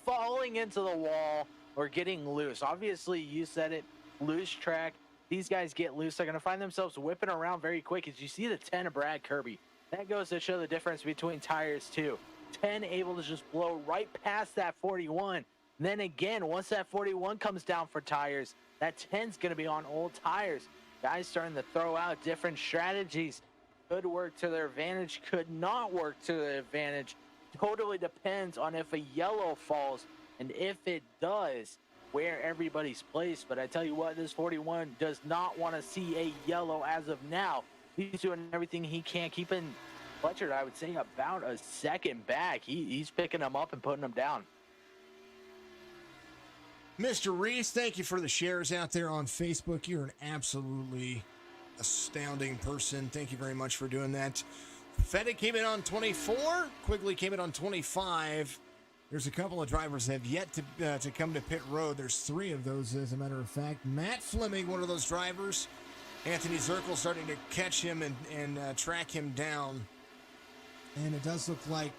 falling into the wall or getting loose. Obviously, you said it, loose track. These guys get loose. They're going to find themselves whipping around very quick. As you see the 10 of Brad Kirby, that goes to show the difference between tires too. 10 able to just blow right past that 41. Then again, once that 41 comes down for tires, that 10's going to be on old tires. Guys starting to throw out different strategies. Could work to their advantage, could not work to their advantage. Totally depends on if a yellow falls, and if it does, where everybody's placed. But I tell you what, this 41 does not want to see a yellow as of now. He's doing everything he can, keeping Fletcher, I would say, about a second back. He's picking them up and putting them down. Mr. Reese, thank you for the shares out there on Facebook. You're an absolutely astounding person. Thank you very much for doing that. Fettig came in on 24. Quigley came in on 25. There's a couple of drivers that have yet to come to pit road. There's 3 of those, as a matter of fact. Matt Fleming, one of those drivers. Anthony Zirkle starting to catch him and track him down. And it does look like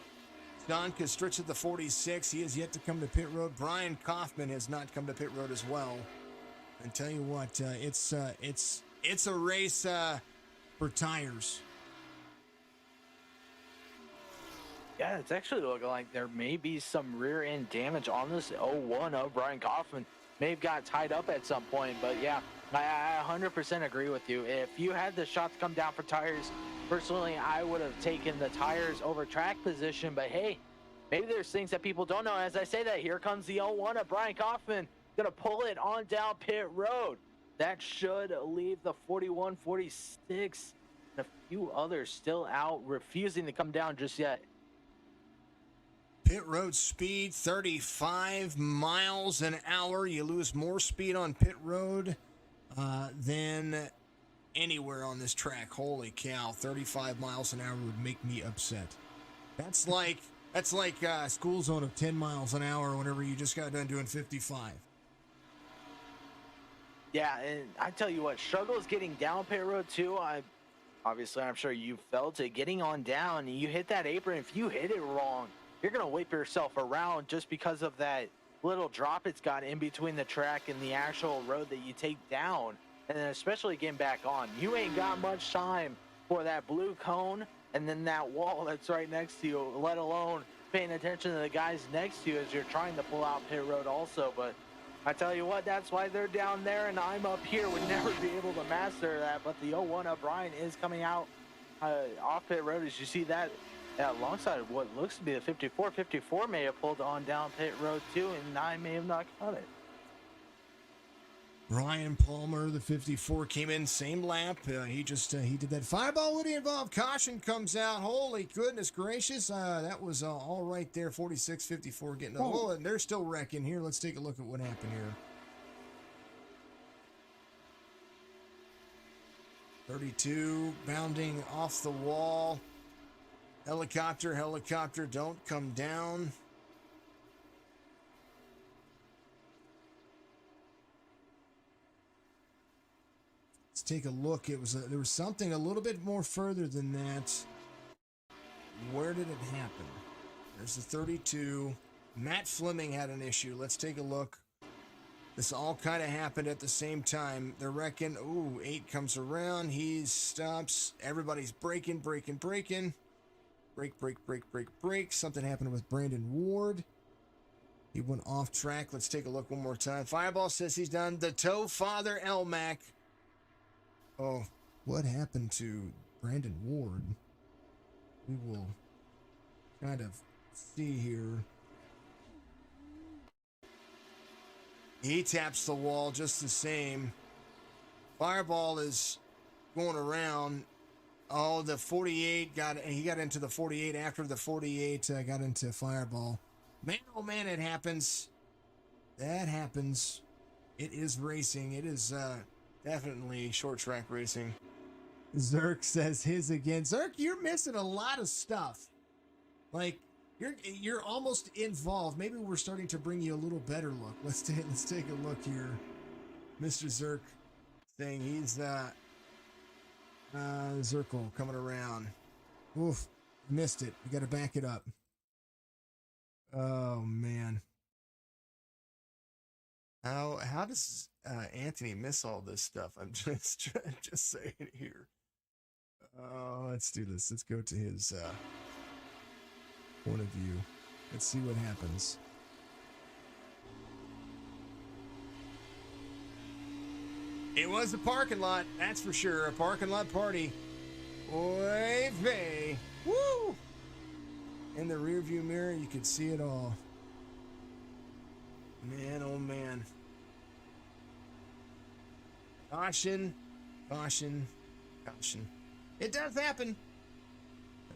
Don Kostritz at the 46. He has yet to come to pit road. Brian Kaufman has not come to pit road as well. And tell you what, it's a race for tires. Yeah, it's actually looking like there may be some rear end damage on this 01 of Brian Kaufman. May have got tied up at some point, but yeah, I 100% agree with you. If you had the shot to come down for tires, personally, I would have taken the tires over track position, but hey, maybe there's things that people don't know. As I say that, here comes the 01 of Brian Kaufman, gonna pull it on down pit road. That should leave the 41, 46, and a few others still out, refusing to come down just yet. Pit road speed, 35 miles an hour. You lose more speed on pit road than anywhere on this track. Holy cow, 35 miles an hour would make me upset. That's like a school zone of 10 miles an hour whenever you just got done doing 55. Yeah, and I tell you what, struggles getting down pit road too. I'm sure you felt it. Getting on down, you hit that apron. If you hit it wrong, you're going to whip yourself around just because of that little drop it's got in between the track and the actual road that you take down. And then especially getting back on, you ain't got much time for that blue cone and then that wall that's right next to you, let alone paying attention to the guys next to you as you're trying to pull out pit road also. But I tell you what, that's why they're down there and I'm up here. Would never be able to master that. But the 01 of Brian is coming out off pit road, as you see that. Alongside of what looks to be the 54. 54 may have pulled on down pit road too, and I may have not caught it. Ryan Palmer, the 54, came in same lap. He did that fireball. Would he involve caution? Comes out. Holy goodness gracious! That was all right there. 46, 54 getting and they're still wrecking here. Let's take a look at what happened here. 32 bounding off the wall. Helicopter, don't come down. Let's take a look. There was something a little bit more further than that. Where did it happen? There's the 32. Matt Fleming had an issue. Let's take a look. This all kind of happened at the same time. They're wrecking. Ooh, 8 comes around. He stops. Everybody's braking. Break. Something happened with Brandon Ward. He went off track. Let's take a look one more time. Fireball says he's done. The Toe Father Elmac. Oh, what happened to Brandon Ward? We will kind of see here. He taps the wall just the same. Fireball is going around. Oh, the 48 he got into the 48 after the 48 got into Fireball. Man, oh man, it happens. That happens. It is racing. It is definitely short track racing. Zerk says his again. Zerk, you're missing a lot of stuff. Like you're almost involved. Maybe we're starting to bring you a little better look. Let's take a look here. Mr. Zerk saying he's Zirkle coming around. Oof, missed it. We got to back it up. Oh man. How does Anthony miss all this stuff? I'm just saying it here. Let's do this. Let's go to his point of view. Let's see what happens. It was a parking lot, that's for sure. A parking lot party. Oy vey. Woo! In the rearview mirror, you could see it all. Man, oh man. Caution, caution, caution. It does happen.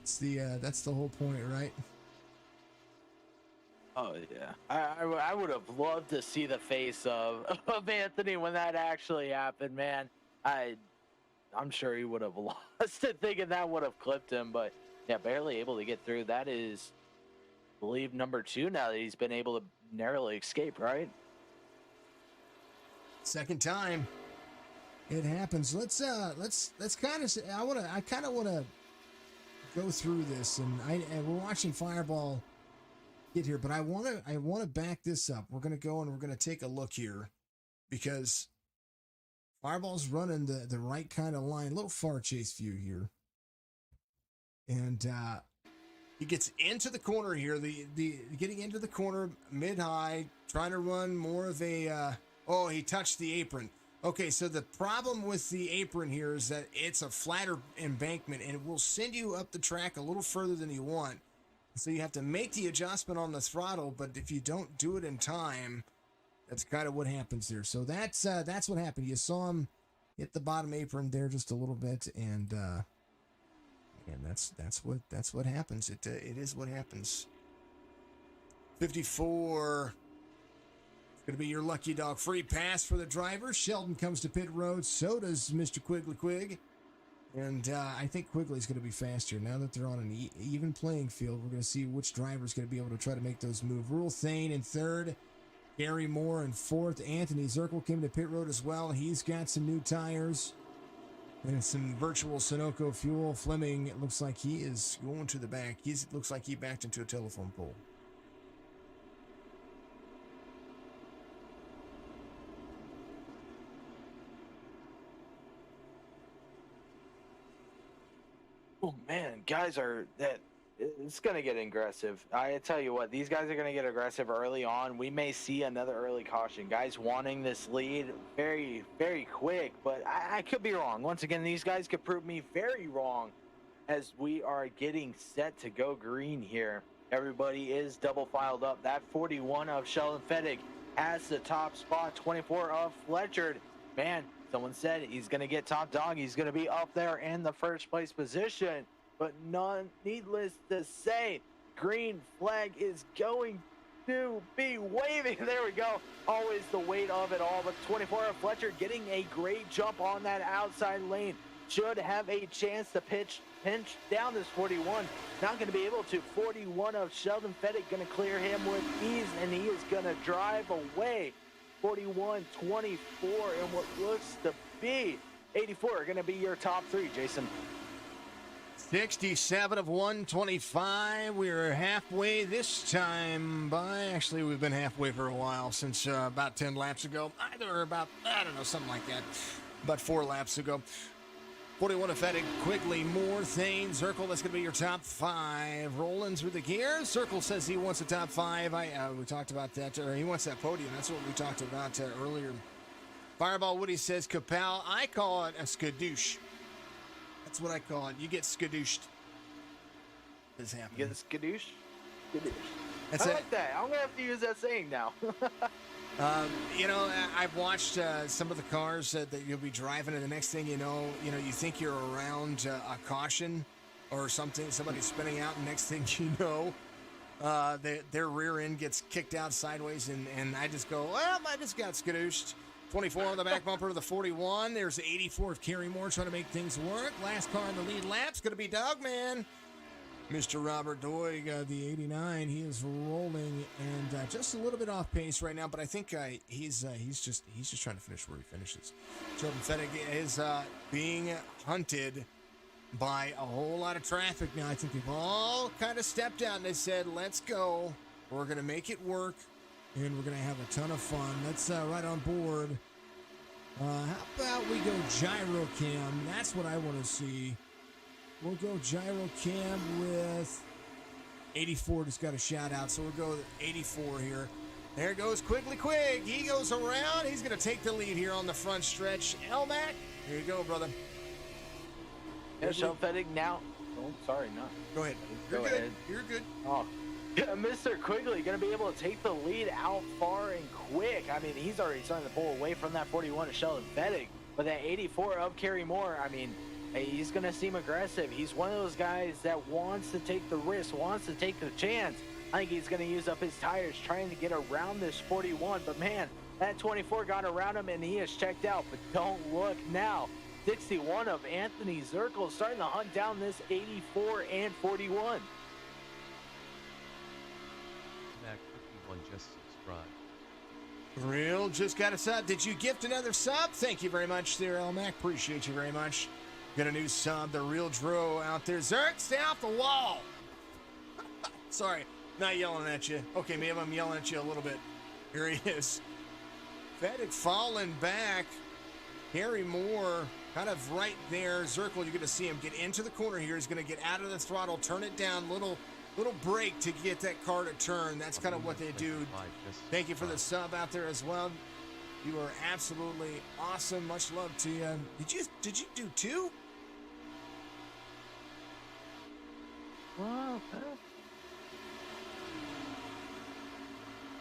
That's the whole point, right? Oh yeah, I would have loved to see the face of Anthony when that actually happened, man. I'm sure he would have lost it thinking that would have clipped him, but yeah, barely able to get through. That is, I believe, number 2 now that he's been able to narrowly escape, right? Second time. It happens. Let's kind of. I kind of want to go through this, and we're watching Fireball get here, but I want to back this up. We're gonna go and we're gonna take a look here because Fireball's running the right kind of line. Little far chase view here, and he gets into the corner here. The getting into the corner mid high, trying to run more of a. Oh, he touched the apron. Okay, so the problem with the apron here is that it's a flatter embankment and it will send you up the track a little further than you want. So you have to make the adjustment on the throttle, but if you don't do it in time, that's kind of what happens there. So that's what happened. You saw him hit the bottom apron there just a little bit, and that's what happens. It is what happens. 54. Going to be your lucky dog. Free pass for the driver. Sheldon comes to pit road. So does Mr. Quigley Quig. And I think Quigley's going to be faster. Now that they're on an even playing field, we're going to see which driver's going to be able to try to make those moves. Rule Thane in third. Gary Moore in fourth. Anthony Zirkle came to pit road as well. He's got some new tires and some virtual Sunoco fuel. Fleming, it looks like he is going to the back. Looks like he backed into a telephone pole. Oh man, it's gonna get aggressive. I tell you what, these guys are gonna get aggressive early on. We may see another early caution. Guys wanting this lead very, very quick, but I could be wrong. Once again, these guys could prove me very wrong as we are getting set to go green here. Everybody is double filed up. That 41 of Sheldon Fettig has the top spot. 24 of Fletcher. Man, someone said he's going to get top dog. He's going to be up there in the first place position. But needless to say, green flag is going to be waving. There we go. Always the weight of it all. But 24 of Fletcher getting a great jump on that outside lane. Should have a chance to pinch down this 41. Not going to be able to. 41 of Sheldon Fettig going to clear him with ease, and he is going to drive away. 41-24 and what looks to be 84 are going to be your top 3, Jason. 67 of 125. We're halfway this time by, actually we've been halfway for a while, since about 10 laps ago. Either about, I don't know, something like that. About 4 laps ago. 41 of Fettig, Quigley, Moore, Thane, Zirkle, that's going to be your top 5. Rolling through the gears. Zirkle says he wants a top 5. We talked about that, or he wants that podium. That's what we talked about earlier. Fireball Woody says Kapow. I call it a skadoosh. That's what I call it. You get skadooshed. This happening. You get skadoosh? Skadoosh. That's I like that. I'm going to have to use that saying now. I've watched some of the cars that you'll be driving, and the next thing you know, you think you're around a caution or something, somebody's spinning out, and next thing you know, their rear end gets kicked out sideways, and I just go, well, I just got skadooshed. 24 on the back bumper of the 41. There's the 84 of Kerry Moore trying to make things work. Last car in the lead lap's going to be Dogman. Mr. Robert Doig, the 89, he is rolling and just a little bit off pace right now, but I think he's just trying to finish where he finishes. Jordan Fettig is being hunted by a whole lot of traffic now. I think they've all kind of stepped out and they said, let's go. We're going to make it work, and we're going to have a ton of fun. Let's right on board. How about we go gyro cam? That's what I want to see. We'll go gyro cam with 84. Just got a shout out, so we'll go 84 here. There goes Quigley Quig. He goes around. He's going to take the lead here on the front stretch. Elmac, here you go, brother. Yeah, Sean Fettig now. Oh, sorry, not. Go ahead. You're Go good. ahead. You're good. Oh, yeah, Mr. Quigley going to be able to take the lead out far and quick. I mean, he's already starting to pull away from that 41 of Sheldon Fettig. But that 84 of Kerry Moore, I mean, he's going to seem aggressive. He's one of those guys that wants to take the risk, wants to take the chance. I think he's going to use up his tires trying to get around this 41. But, man, that 24 got around him, and he has checked out. But don't look now. 61 of Anthony Zirkle starting to hunt down this 84 and 41. Mac51 just subscribed. Real just got a sub. Did you gift another sub? Thank you very much there, Elmac. Appreciate you very much. Got a new sub, the Real Dro out there. Zerk, stay off the wall. Sorry, not yelling at you. Okay, maybe I'm yelling at you a little bit. Here he is. Fettig falling back. Kerry Moore kind of right there. Zirkle, you're going to see him get into the corner here. He's going to get out of the throttle, turn it down, little break to get that car to turn. That's kind of what they do. Thank you for the sub out there as well. You are absolutely awesome. Much love to you. Did you do two? Well,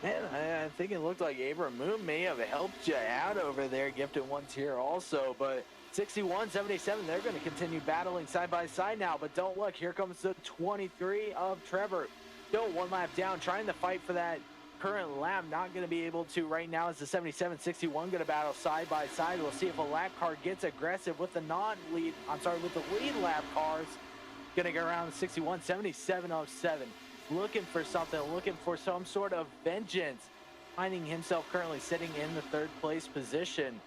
man, I think it looked like Abram Moon may have helped you out over there, gifted ones here also, but 61, 77, they're going to continue battling side by side now, but don't look, here comes the 23 of Trevor. Still one lap down, trying to fight for that current lap, not going to be able to right now as the 77, 61 going to battle side by side. We'll see if a lap car gets aggressive with the with the lead lap cars. Going to go around 61, 77 of 7. Looking for something, looking for some sort of vengeance. Finding himself currently sitting in the third place position.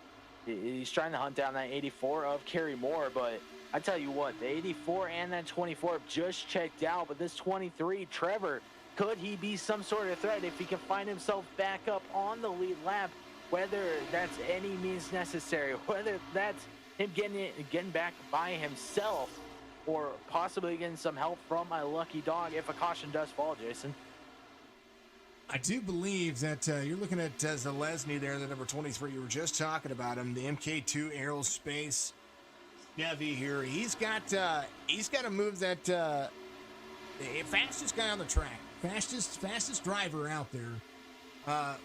He's trying to hunt down that 84 of Kerry Moore, but I tell you what, the 84 and that 24 have just checked out, but this 23, Trevor, could he be some sort of threat if he can find himself back up on the lead lap, whether that's any means necessary, whether that's him getting back by himself, or possibly getting some help from my lucky dog if a caution does fall, Jason. I do believe that you're looking at Zalesny there, the number 23. You were just talking about him, the MK2 Aerospace Chevy here. He's got to move that fastest guy on the track, fastest driver out there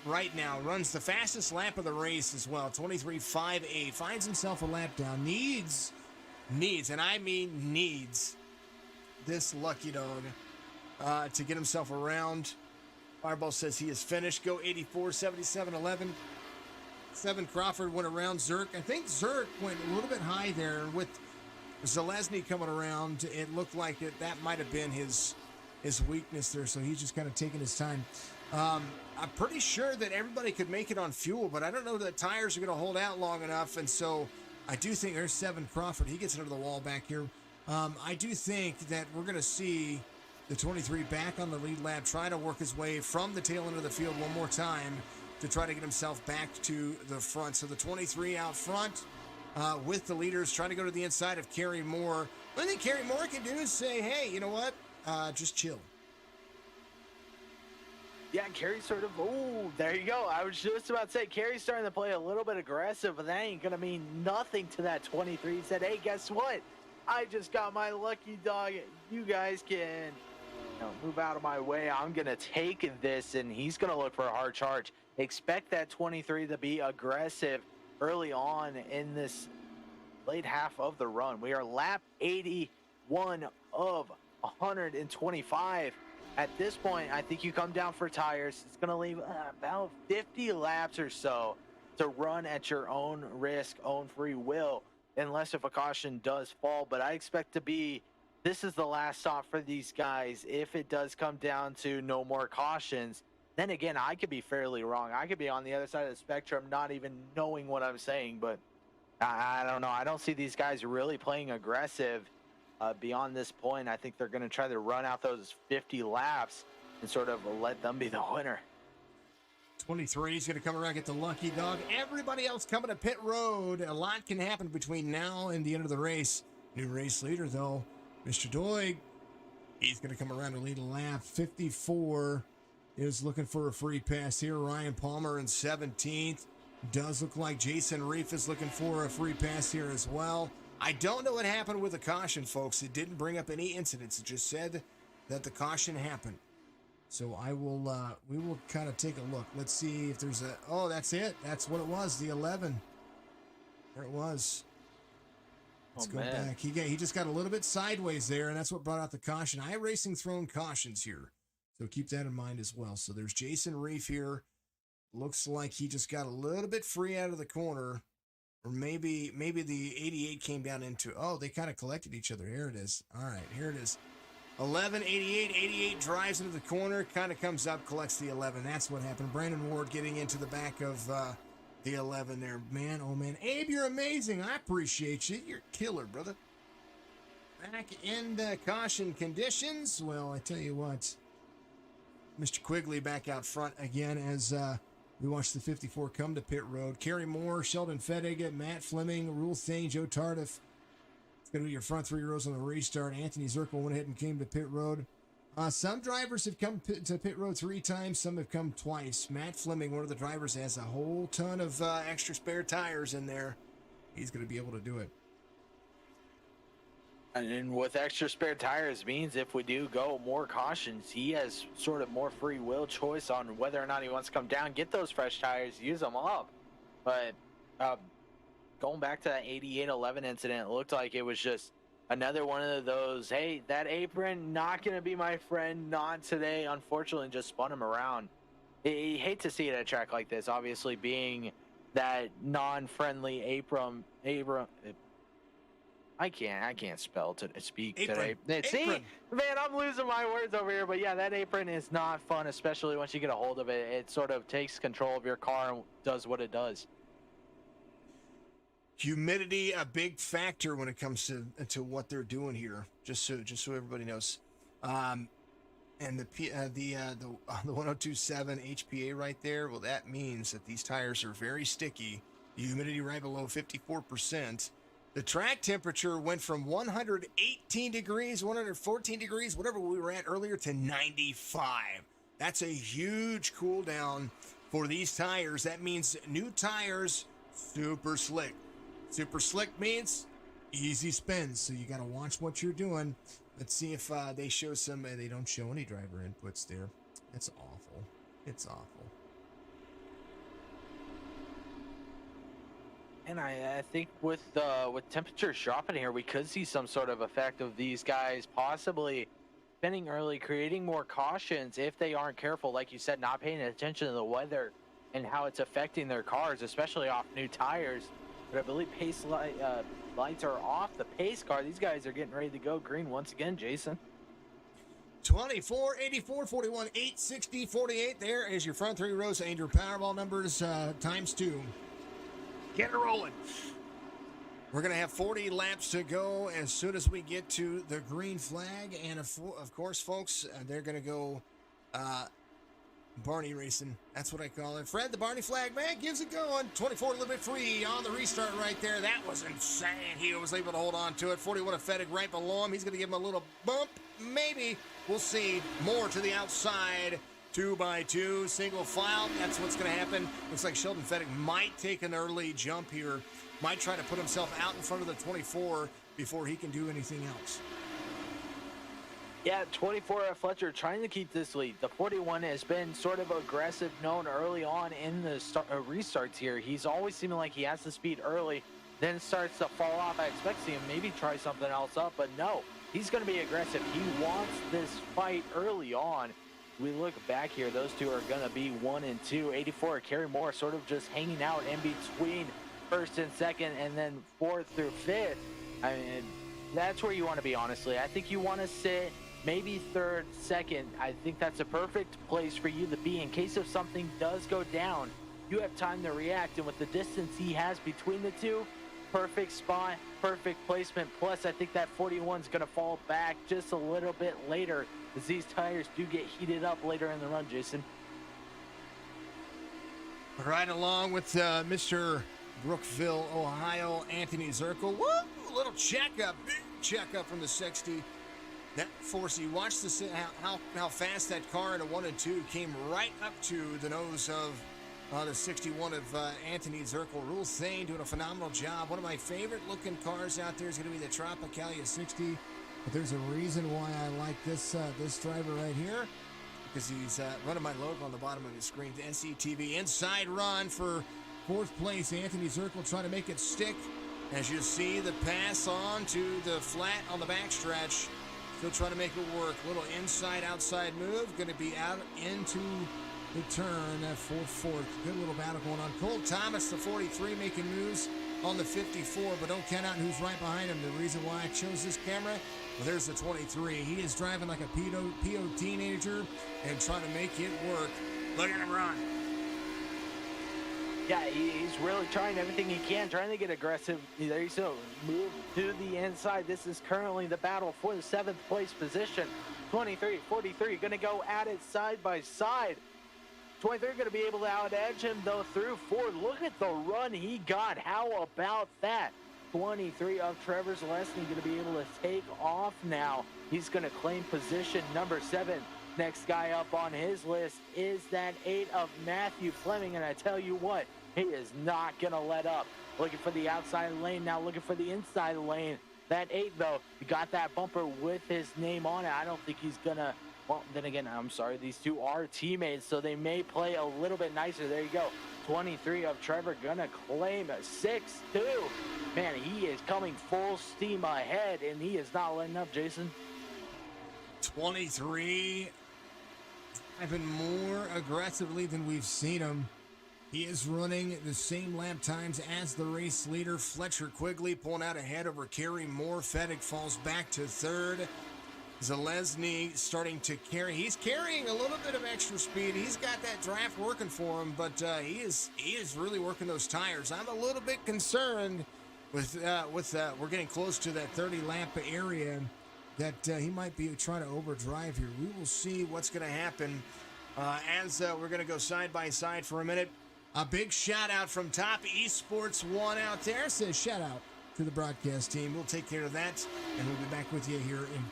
right now. Runs the fastest lap of the race as well. 23.58. Finds himself a lap down. Needs, and I mean needs, this lucky dog to get himself around. Fireball says he is finished. Go 84, 77, 11. 7 Crawford went around Zirk. I think Zirk went a little bit high there with Zalesny coming around. It looked like that might have been his weakness there, so he's just kind of taking his time. I'm pretty sure that everybody could make it on fuel, but I don't know that tires are going to hold out long enough, and so I do think there's 7 Crawford. He gets under the wall back here. I do think that we're going to see the 23 back on the lead lap, try to work his way from the tail end of the field one more time to try to get himself back to the front. So the 23 out front with the leaders, trying to go to the inside of Kerry Moore. One thing Kerry Moore can do is say, hey, you know what? Just chill. Yeah, Kerry's sort of, oh, there you go. I was just about to say, Kerry's starting to play a little bit aggressive, but that ain't going to mean nothing to that 23. He said, hey, guess what? I just got my lucky dog. You guys can move out of my way. I'm going to take this, and he's going to look for a hard charge. Expect that 23 to be aggressive early on in this late half of the run. We are lap 81 of 125. At this point, I think you come down for tires. It's going to leave about 50 laps or so to run at your own risk, own free will, unless if a caution does fall. But I expect this is the last stop for these guys. If it does come down to no more cautions, then again, I could be fairly wrong. I could be on the other side of the spectrum, not even knowing what I'm saying. But I don't know. I don't see these guys really playing aggressive beyond this point. I think they're going to try to run out those 50 laps and sort of let them be the winner. 23 is going to come around, get the lucky dog. Everybody else coming to pit road. A lot can happen between now and the end of the race. New race leader, though, Mr. Doig. He's going to come around and lead a lap. 54 is looking for a free pass here. Ryan Palmer in 17th. Does look like Jason Reif is looking for a free pass here as well. I don't know what happened with the caution, folks. It didn't bring up any incidents. It just said that the caution happened. So we will kind of take a look. Let's see if there's oh, that's it. That's what it was, the 11. There it was. Let's go back. He just got a little bit sideways there, and that's what brought out the caution. iRacing thrown cautions here. So keep that in mind as well. So there's Jason Reif here. Looks like he just got a little bit free out of the corner. Or maybe the 88 came down into, oh, they kind of collected each other. Here it is. All right, here it is. 11, 88, 88 drives into the corner, kind of comes up, collects the 11. That's what happened. Brandon Ward getting into the back of the 11 there. Man, oh man. Abe, you're amazing. I appreciate you. You're a killer, brother. Back in caution conditions. Well, I tell you what. Mr. Quigley back out front again as we watch the 54 come to pit road. Kerry Moore, Sheldon Fettig, Matt Fleming, Rule Thane, Joe Tardif. It's going to be your front three rows on the restart. Anthony Zirkle went ahead and came to pit road. Some drivers have come to pit road 3 times. Some have come twice. Matt Fleming, one of the drivers, has a whole ton of extra spare tires in there. He's going to be able to do it. And with extra spare tires means if we do go more cautions, he has sort of more free will choice on whether or not he wants to come down, get those fresh tires, use them up. But going back to that 88-11 incident, it looked like it was just another one of those, hey, that apron, not going to be my friend, not today. Unfortunately, just spun him around. You hate to see it at a track like this, obviously being that non-friendly apron. I can't speak apron. today. See, man, I'm losing my words over here. But yeah, that apron is not fun, especially once you get a hold of it. It sort of takes control of your car and does what it does. Humidity, a big factor when it comes to what they're doing here. Just so everybody knows. And the 102.7 HPA right there. Well, that means that these tires are very sticky. The humidity right below 54%. The track temperature went from 118 degrees, 114 degrees, whatever we were at earlier, to 95. That's a huge cool down for these tires. That means new tires, super slick. Super slick means easy spins, so you got to watch what you're doing. Let's see if they show some. They don't show any driver inputs there. It's awful. It's awful. And I think with temperatures dropping here, we could see some sort of effect of these guys possibly spinning early, creating more cautions if they aren't careful. Like you said, not paying attention to the weather and how it's affecting their cars, especially off new tires. But I believe pace lights are off the pace car. These guys are getting ready to go green once again, Jason. 24, 84, 41, 8, 60, 48. There is your front three rows and your Powerball numbers times 2. Get it rolling. We're going to have 40 laps to go as soon as we get to the green flag. And of course, folks, they're going to go Barney racing. That's what I call it. Fred, the Barney flag man, gives it going. 24 a little bit free on the restart right there. That was insane. He was able to hold on to it. 41 Fettig right below him. He's going to give him a little bump. Maybe. We'll see. More to the outside. 2x2, single file. That's what's going to happen. Looks like Sheldon Fettig might take an early jump here. Might try to put himself out in front of the 24 before he can do anything else. Yeah, 24 F Fletcher trying to keep this lead. The 41 has been sort of aggressive, known early on in the restarts here. He's always seeming like he has the speed early, then starts to fall off. I expect to see him maybe try something else up, but no, he's going to be aggressive. He wants this fight early on. We look back here, those two are going to be 1 and 2. 84, Kerry Moore sort of just hanging out in between first and second, and then fourth through fifth. I mean, that's where you want to be, honestly. I think you want to sit maybe third, second. I think that's a perfect place for you to be. In case if something does go down, you have time to react, and with the distance he has between the two, perfect spot, perfect placement. Plus, I think that 41 is going to fall back just a little bit later as these tires do get heated up later in the run, Jason. Right along with Mr. Brookville, Ohio, Anthony Zirkle. Woo! Little checkup, big checkup from the 60. That Forsey, watch how fast that car in a 1 and 2 came right up to the nose of the 61 of Anthony Zirkle. Rule Thane doing a phenomenal job. One of my favorite looking cars out there is going to be the Tropicalia 60. But there's a reason why I like this driver right here, because he's running my logo on the bottom of his screen. The NCTV inside run for fourth place. Anthony Zirkle trying to make it stick. As you see the pass on to the flat on the backstretch. Still trying to make it work. Little inside-outside move. Going to be out into the turn at fourth. Good little battle going on. Cole Thomas, the 43, making moves on the 54, but don't count out who's right behind him. The reason why I chose this camera, well, there's the 23. He is driving like a PO teenager and trying to make it work. Look at him run. Yeah, he's really trying everything he can, trying to get aggressive. There you go. Move to the inside. This is currently the battle for the 7th place position. 23, 43, going to go at it side by side. 23 going to be able to out-edge him, though, through 4. Look at the run he got. How about that? 23 of Trevor Zalesny going to be able to take off now. He's going to claim position number 7. Next guy up on his list is that 8 of Matthew Fleming, and I tell you what, he is not going to let up. Looking for the outside lane now, looking for the inside lane. That 8, though, got that bumper with his name on it. I don't think he's going to, well, then again, I'm sorry, these two are teammates, so they may play a little bit nicer. There you go. 23 of Trevor going to claim a 6-2. Man, he is coming full steam ahead, and he is not letting up, Jason. 23 even more aggressively than we've seen him. He is running the same lap times as the race leader. Fletcher Quigley pulling out ahead over Kerry Moore. Fettig falls back to third. Zalesny starting to carry. He's carrying a little bit of extra speed. He's got that draft working for him, but he is really working those tires. I'm a little bit concerned with we're getting close to that 30 lap area, that he might be trying to overdrive here. We will see what's going to happen as we're going to go side by side for a minute. A big shout out from Topp eSports 1 out there. Says shout out to the broadcast team. We'll take care of that, and we'll be back with you here in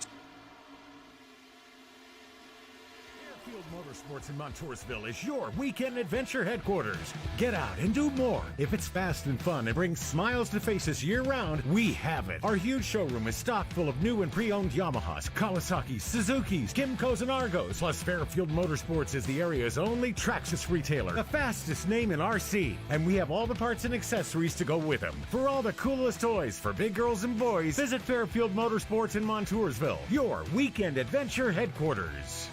Field Motorsports in Montoursville is your weekend adventure headquarters. Get out and do more. If it's fast and fun and brings smiles to faces year-round, we have it. Our huge showroom is stocked full of new and pre-owned Yamahas, Kawasaki's, Suzuki's, Kymco's, and Argos. Plus, Fairfield Motorsports is the area's only Traxxas retailer, the fastest name in RC. And we have all the parts and accessories to go with them. For all the coolest toys for big girls and boys, visit Fairfield Motorsports in Montoursville, your weekend adventure headquarters.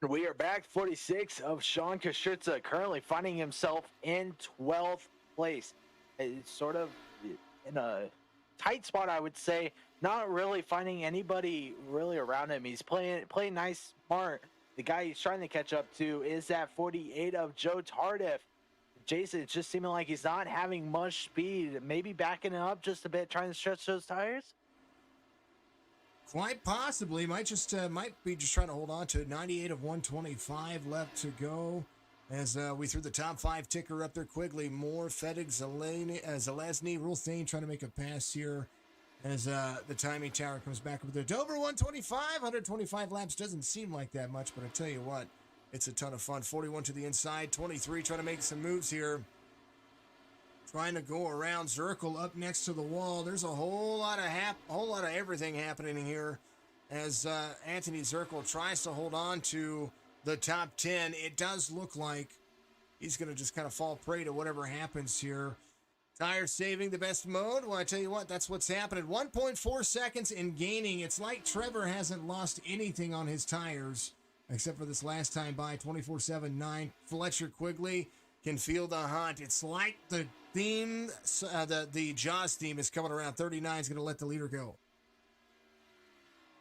We are back. 46 of Sean Kashirtza currently finding himself in 12th place. It's sort of in a tight spot, I would say. Not really finding anybody really around him. He's playing nice, smart. The guy he's trying to catch up to is that 48 of Joe Tardif. Jason, it's just seeming like he's not having much speed. Maybe backing it up just a bit, trying to stretch those tires. Quite possibly. Might be just trying to hold on to 98 of 125 left to go. As we threw the top 5 ticker up there quickly. Moore, Fedig, Zelazny, Rulthane trying to make a pass here. As the timing tower comes back with the Dover 125. 125 laps doesn't seem like that much, but I tell you what, it's a ton of fun. 41 to the inside. 23 trying to make some moves here. Trying to go around. Zirkle up next to the wall. There's a whole lot of everything happening here as Anthony Zirkle tries to hold on to the top 10. It does look like he's going to just kind of fall prey to whatever happens here. Tire saving the best mode. Well, I tell you what, that's what's happening. 1.4 seconds in gaining. It's like Trevor hasn't lost anything on his tires except for this last time by. 24-7-9. Fletcher Quigley can feel the hunt. It's like the theme, the Jaws theme is coming around. 39 is going to let the leader go.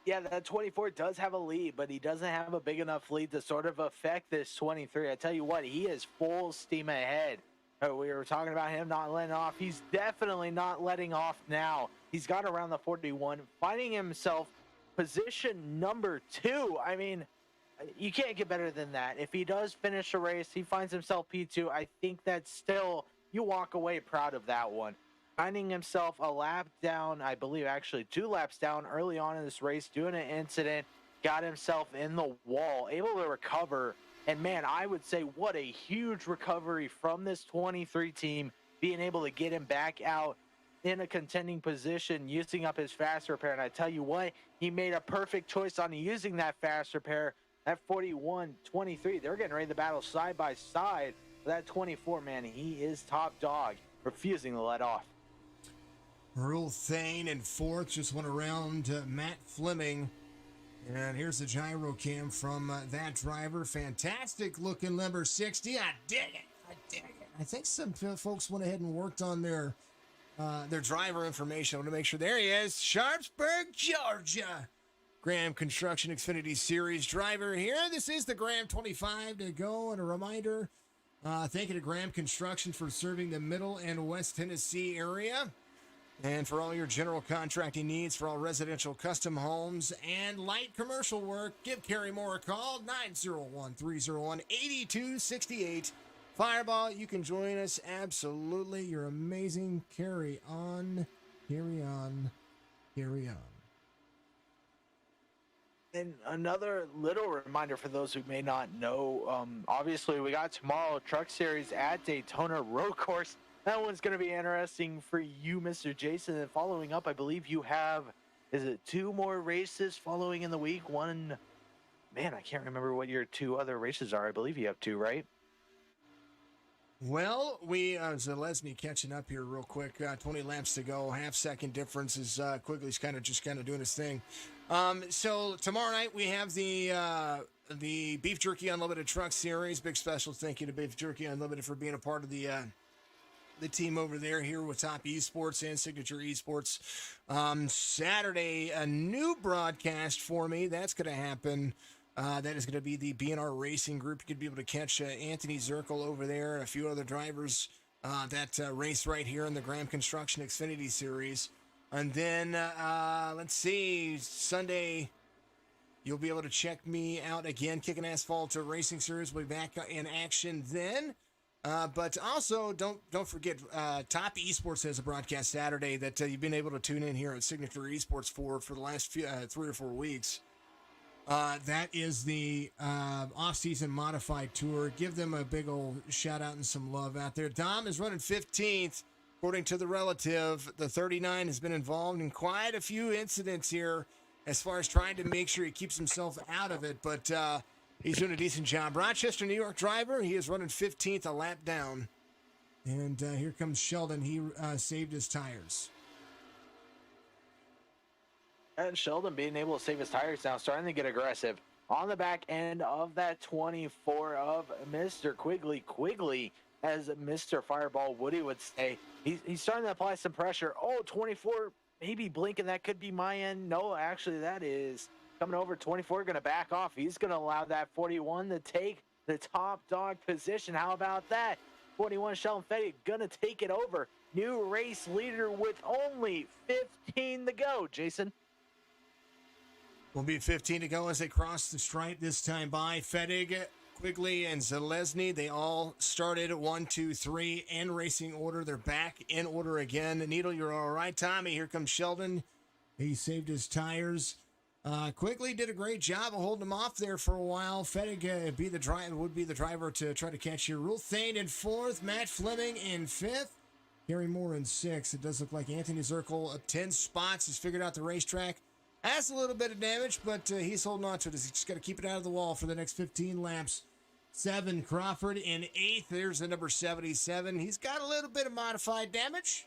Yeah, that 24 does have a lead, but he doesn't have a big enough lead to sort of affect this 23. I tell you what, he is full steam ahead. We were talking about him not letting off. He's definitely not letting off now. He's got around the 41, finding himself position number 2. I mean, you can't get better than that. If he does finish a race, he finds himself P2. I think that's still, you walk away proud of that one. Finding himself a lap down, I believe actually 2 laps down early on in this race, doing an incident, got himself in the wall, able to recover. And man, I would say what a huge recovery from this 23 team, being able to get him back out in a contending position, using up his fast repair. And I tell you what, he made a perfect choice on using that fast repair. That 41-23, they're getting ready to battle side by side. That 24, man, he is top dog, refusing to let off. Rule Thane in 4th, just went around Matt Fleming. And here's the gyro cam from that driver. Fantastic looking number 60. I dig it. I think some folks went ahead and worked on their driver information. I want to make sure. There he is. Sharpsburg, Georgia. Graham Construction Xfinity Series driver here. This is the Graham 25 to go. And a reminder, thank you to Graham Construction for serving the Middle and West Tennessee area. And for all your general contracting needs, for all residential custom homes and light commercial work, give Kerry Moore a call, 901-301-8268. Fireball, you can join us. Absolutely. You're amazing. Carry on. Carry on. Carry on. And another little reminder for those who may not know, obviously we got tomorrow Truck Series at Daytona Road Course. That one's going to be interesting for you, Mr. Jason. And following up, I believe you have, is it 2 more races following in the week? One, man, I can't remember what your 2 other races are. I believe you have 2, right? Well, Zelazny catching up here real quick. 20 laps to go. Half-second difference as Quigley's kind of doing his thing. So tomorrow night we have the Beef Jerky Unlimited Truck Series. Big special thank you to Beef Jerky Unlimited for being a part of the team over there here with Topp eSports and Signature eSports. Saturday, a new broadcast for me. That's going to happen. That is going to be the BNR Racing Group. You could be able to catch Anthony Zirkle over there and a few other drivers that race right here in the Graham Construction Xfinity Series. And then, let's see, Sunday, you'll be able to check me out again. Kicking Asphalt Racing Series will be back in action then. But also, don't forget, Topp eSports has a broadcast Saturday that you've been able to tune in here at Signature eSports for the last 3 or 4 weeks. That is the off-season modified tour. Give them a big old shout-out and some love out there. Dom is running 15th, according to the relative. The 39 has been involved in quite a few incidents here as far as trying to make sure he keeps himself out of it, but he's doing a decent job. Rochester, New York driver. He is running 15th, a lap down. And here comes Sheldon. He saved his tires. And Sheldon being able to save his tires now, starting to get aggressive. On the back end of that 24 of Mr. Quigley, as Mr. Fireball Woody would say. He's starting to apply some pressure. Oh, 24, maybe blinking. That could be my end. No, actually, that is coming over. 24 going to back off. He's going to allow that 41 to take the top dog position. How about that? 41, Sheldon Fettig gonna take it over. New race leader with only 15 to go, Jason. Will be 15 to go as they cross the stripe this time by Fettig, Quigley, and Zalesny. They all started 1, 2, 3 in racing order. They're back in order again. Needle, you're all right. Tommy, here comes Sheldon. He saved his tires. Quigley did a great job of holding him off there for a while. Fettig would be the driver to try to catch here. Rule Thane in 4th. Matt Fleming in 5th. Gary Moore in 6th. It does look like Anthony Zirkle up 10 spots. Has figured out the racetrack. Has a little bit of damage, but he's holding on to it. He's just got to keep it out of the wall for the next 15 laps. 7, Crawford in 8th. There's the number 77. He's got a little bit of modified damage,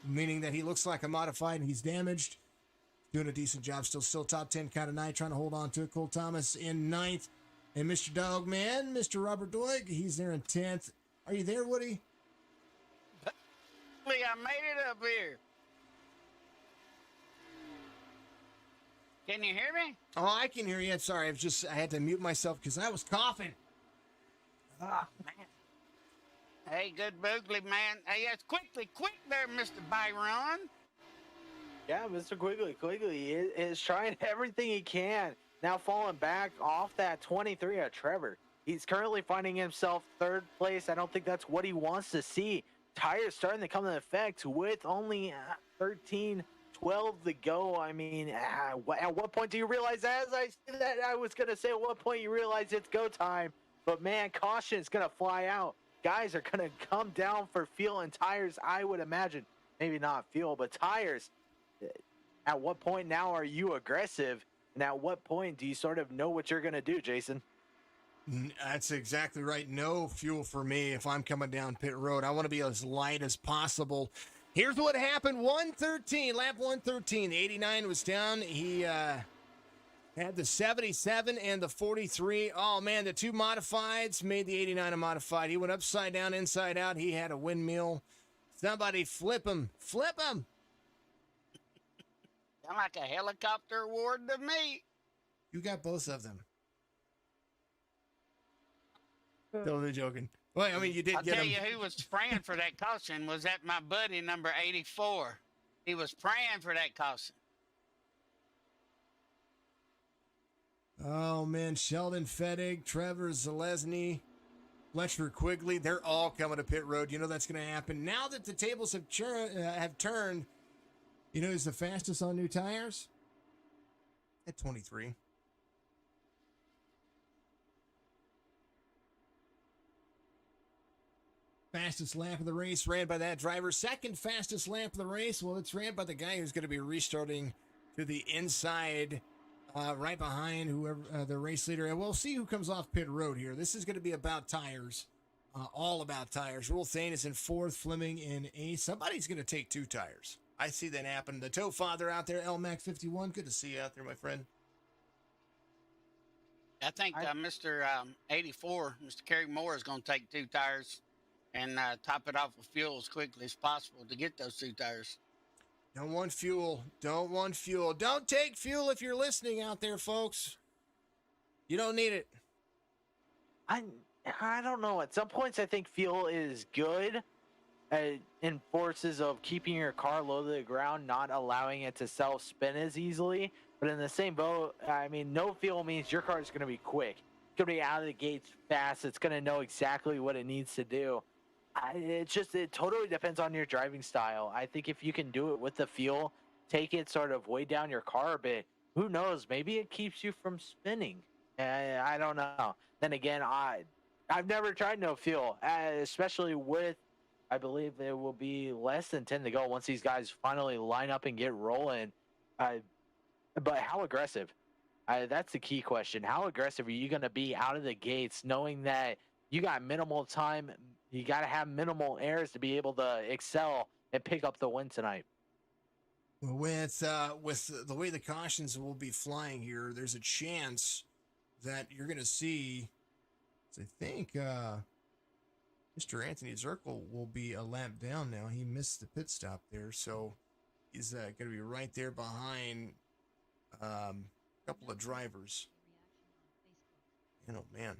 meaning that he looks like a modified and he's damaged. Doing a decent job still top 10 kind of night, trying to hold on to it. Cole Thomas in 9th. And Mr. Dogman, Mr. Robert Doig, he's there in 10th. Are you there, Woody? I made it up here. Can you hear me? Oh, I can hear you. Sorry, I had to mute myself because I was coughing. Oh, man. Hey, good boogly, man. Hey, that's quick there, Mr. Byron. Yeah, Mr. Quigley is trying everything he can. Now falling back off that 23 of Trevor. He's currently finding himself 3rd place. I don't think that's what he wants to see. Tires starting to come into effect with only 13, 12 to go. I mean, at what point do you realize, as I said that, I was going to say, at what point you realize it's go time? But man, caution is going to fly out. Guys are going to come down for fuel and tires, I would imagine. Maybe not fuel, but tires. At what point now are you aggressive? And at what point do you sort of know what you're going to do, Jason? That's exactly right. No fuel for me if I'm coming down pit road. I want to be as light as possible. Here's what happened. 113, lap 113. The 89 was down. He had the 77 and the 43. Oh, man, the 2 modifieds made the 89 a modified. He went upside down, inside out. He had a windmill. Somebody flip him. Flip him. Sound like a helicopter award to me. You got both of them. Totally joking. Well, I mean, you did I'll get tell him. you who was praying for that caution was that my buddy number 84. He was praying for that caution. Oh, man. Sheldon Fettig, Trevor Zalesny, Fletcher Quigley, they're all coming to pit road. You know that's going to happen. Now that the tables have turned, you know who's the fastest on new tires? At 23. Fastest lap of the race ran by that driver. Second fastest lap of the race, well, it's ran by the guy who's going to be restarting to the inside, right behind whoever the race leader. And we'll see who comes off pit road here. This is going to be about tires, all about tires. Rule Thane is in 4th, Fleming in 8th. Somebody's going to take 2 tires. I see that happen. The Toe Father out there, LMAC51. Good to see you out there, my friend. I think Mr. 84, Mr. Kerry Moore, is going to take 2 tires and top it off with fuel as quickly as possible to get those 2 tires. Don't want fuel. Don't want fuel. Don't take fuel if you're listening out there, folks. You don't need it. I don't know. At some points, I think fuel is good in forces of keeping your car low to the ground, not allowing it to self-spin as easily. But in the same boat, I mean, no fuel means your car is going to be quick. It's going to be out of the gates fast. It's going to know exactly what it needs to do. It totally depends on your driving style. I think if you can do it with the fuel, take it sort of way down your car a bit, who knows? Maybe it keeps you from spinning. I don't know. Then again, I've never tried no fuel, especially with, I believe it will be less than 10 to go once these guys finally line up and get rolling. But how aggressive? That's the key question. How aggressive are you going to be out of the gates, knowing that you got minimal time? You got to have minimal errors to be able to excel and pick up the win tonight. With the way the cautions will be flying here, there's a chance that you're going to see, I think, Mr. Anthony Zirkle will be a lap down now. He missed the pit stop there, so he's going to be right there behind a couple of drivers. And oh, man.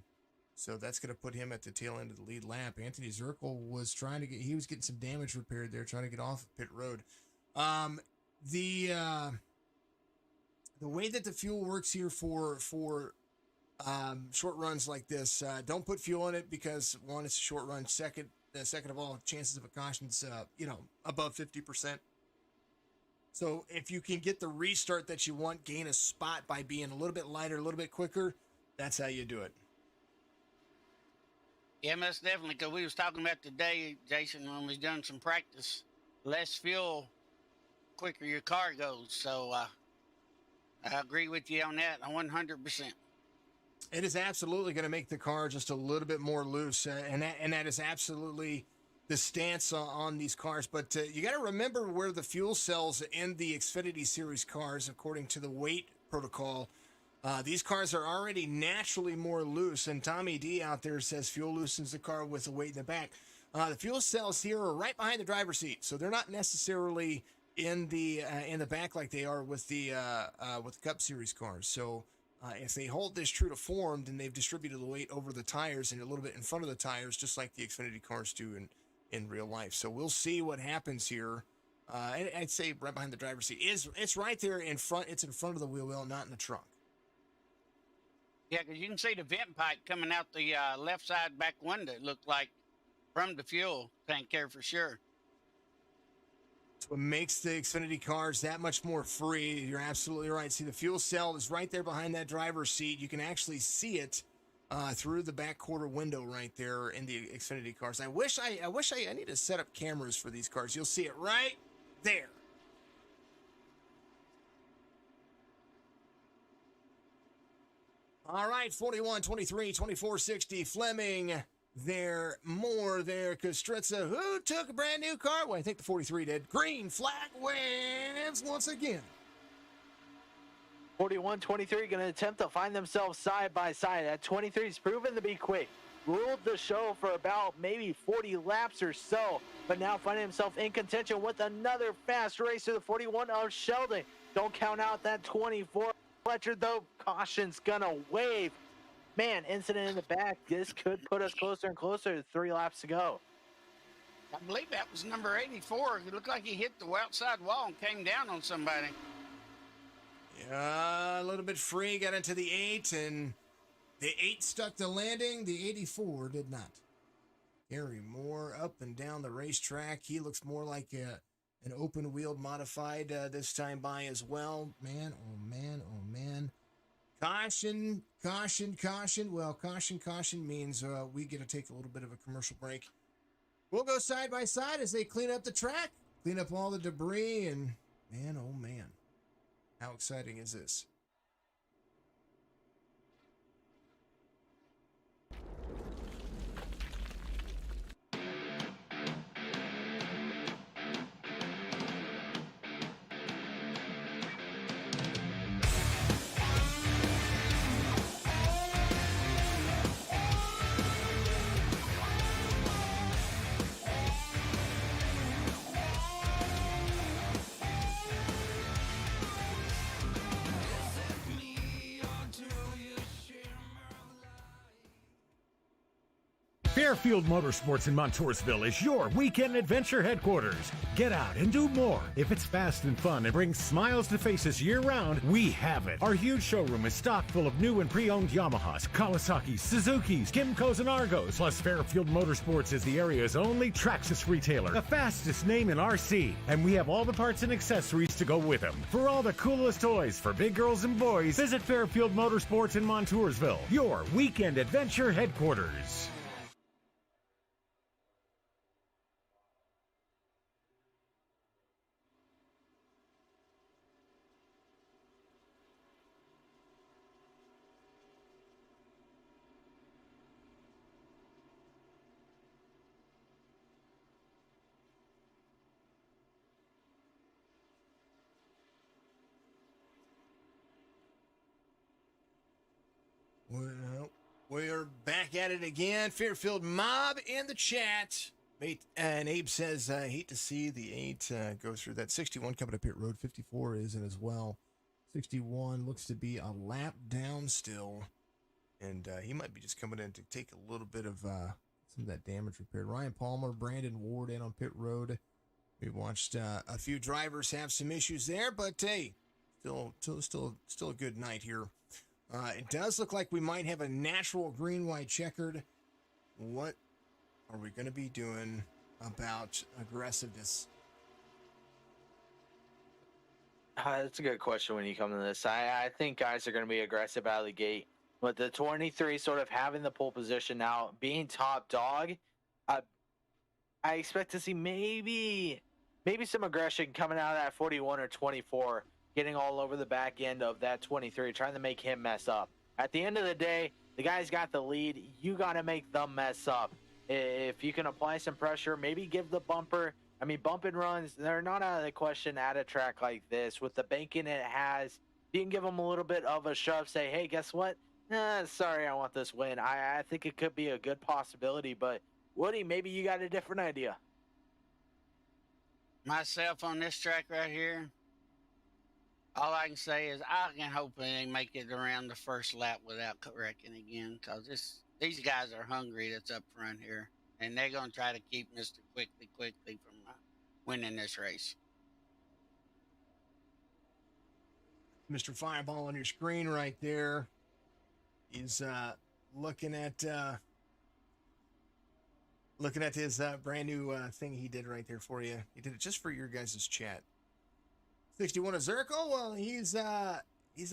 So that's going to put him at the tail end of the lead lap. Anthony Zirkle was trying to he was getting some damage repaired there, trying to get off pit road. The way that the fuel works here for short runs like this, don't put fuel in it because one, it's a short run. Second of all, chances of a caution's above 50%. So if you can get the restart that you want, gain a spot by being a little bit lighter, a little bit quicker, that's how you do it. Yeah, most definitely, because we was talking about today, Jason, when we was doing some practice, less fuel, quicker your car goes. So I agree with you on that 100%. It is absolutely going to make the car just a little bit more loose, and that is absolutely the stance on these cars. But you got to remember where the fuel cells in the Xfinity Series cars, according to the weight protocol, these cars are already naturally more loose. And Tommy D out there says fuel loosens the car with the weight in the back. The fuel cells here are right behind the driver's seat, so they're not necessarily in the back like they are with the Cup Series cars. So if they hold this true to form, then they've distributed the weight over the tires and a little bit in front of the tires, just like the Xfinity cars do in real life. So we'll see what happens here. I'd say right behind the driver's seat. It's right there in front. It's in front of the wheel well, not in the trunk. Yeah, because you can see the vent pipe coming out the left side back window, it looked like, from the fuel tank there for sure. It's what makes the Xfinity cars that much more free. You're absolutely right. See, the fuel cell is right there behind that driver's seat. You can actually see it through the back quarter window right there in the Xfinity cars. I need to set up cameras for these cars. You'll see it right there. All right, 41, 23, 24, 60. Fleming there, more there. Kostritza, who took a brand new car? Well, I think the 43 did. Green flag wins once again. 41-23 going to attempt to find themselves side by side. That 23 is proven to be quick. Ruled the show for about maybe 40 laps or so, but now finding himself in contention with another fast racer, the 41 of Sheldon. Don't count out that 24. Fletcher, though, caution's gonna wave. Man, incident in the back. This could put us closer and closer to 3 laps to go. I believe that was number 84. It looked like he hit the outside wall and came down on somebody. Yeah, a little bit free, got into the 8, and the 8 stuck the landing. The 84 did not. Gary Moore up and down the racetrack. He looks more like an open-wheeled modified this time by as well. Man, oh man, oh man. Caution, caution, caution. Well, caution, caution means we get to take a little bit of a commercial break. We'll go side by side as they clean up the track, clean up all the debris, and man, oh man. How exciting is this? Fairfield Motorsports in Montoursville is your weekend adventure headquarters. Get out and do more. If it's fast and fun and brings smiles to faces year-round, we have it. Our huge showroom is stocked full of new and pre-owned Yamahas, Kawasaki's, Suzuki's, Kymco's, and Argos. Plus, Fairfield Motorsports is the area's only Traxxas retailer, the fastest name in RC. And we have all the parts and accessories to go with them. For all the coolest toys for big girls and boys, visit Fairfield Motorsports in Montoursville, your weekend adventure headquarters. Well, we're back at it again. Fairfield Mob in the chat. And Abe says, hate to see the 8 go through that. 61 coming up pit road. 54 isn't as well. 61 looks to be a lap down still. and he might be just coming in to take a little bit of some of that damage repaired. Ryan Palmer, Brandon Ward in on pit road. We watched a few drivers have some issues there, but hey, still a good night here. It does look like we might have a natural green-white checkered. What are we going to be doing about aggressiveness? That's a good question when you come to this. I think guys are going to be aggressive out of the gate. With the 23 sort of having the pole position now, being top dog, I expect to see maybe some aggression coming out of that 41 or 24, getting all over the back end of that 23, trying to make him mess up. At the end of the day, the guy's got the lead. You got to make them mess up. If you can apply some pressure, maybe give the bumper. I mean, bump and runs, they're not out of the question at a track like this. With the banking it has, you can give them a little bit of a shove, say, hey, guess what? Sorry, I want this win. I think it could be a good possibility, but Woody, maybe you got a different idea. Myself on this track right here, all I can say is I can hope they make it around the first lap without wrecking again, because these guys are hungry that's up front here, and they're going to try to keep Mr. Quickly from winning this race. Mr. Fireball on your screen right there. He's looking at his brand new thing he did right there for you. He did it just for your guys' chat. 61 Azurko, well, he's a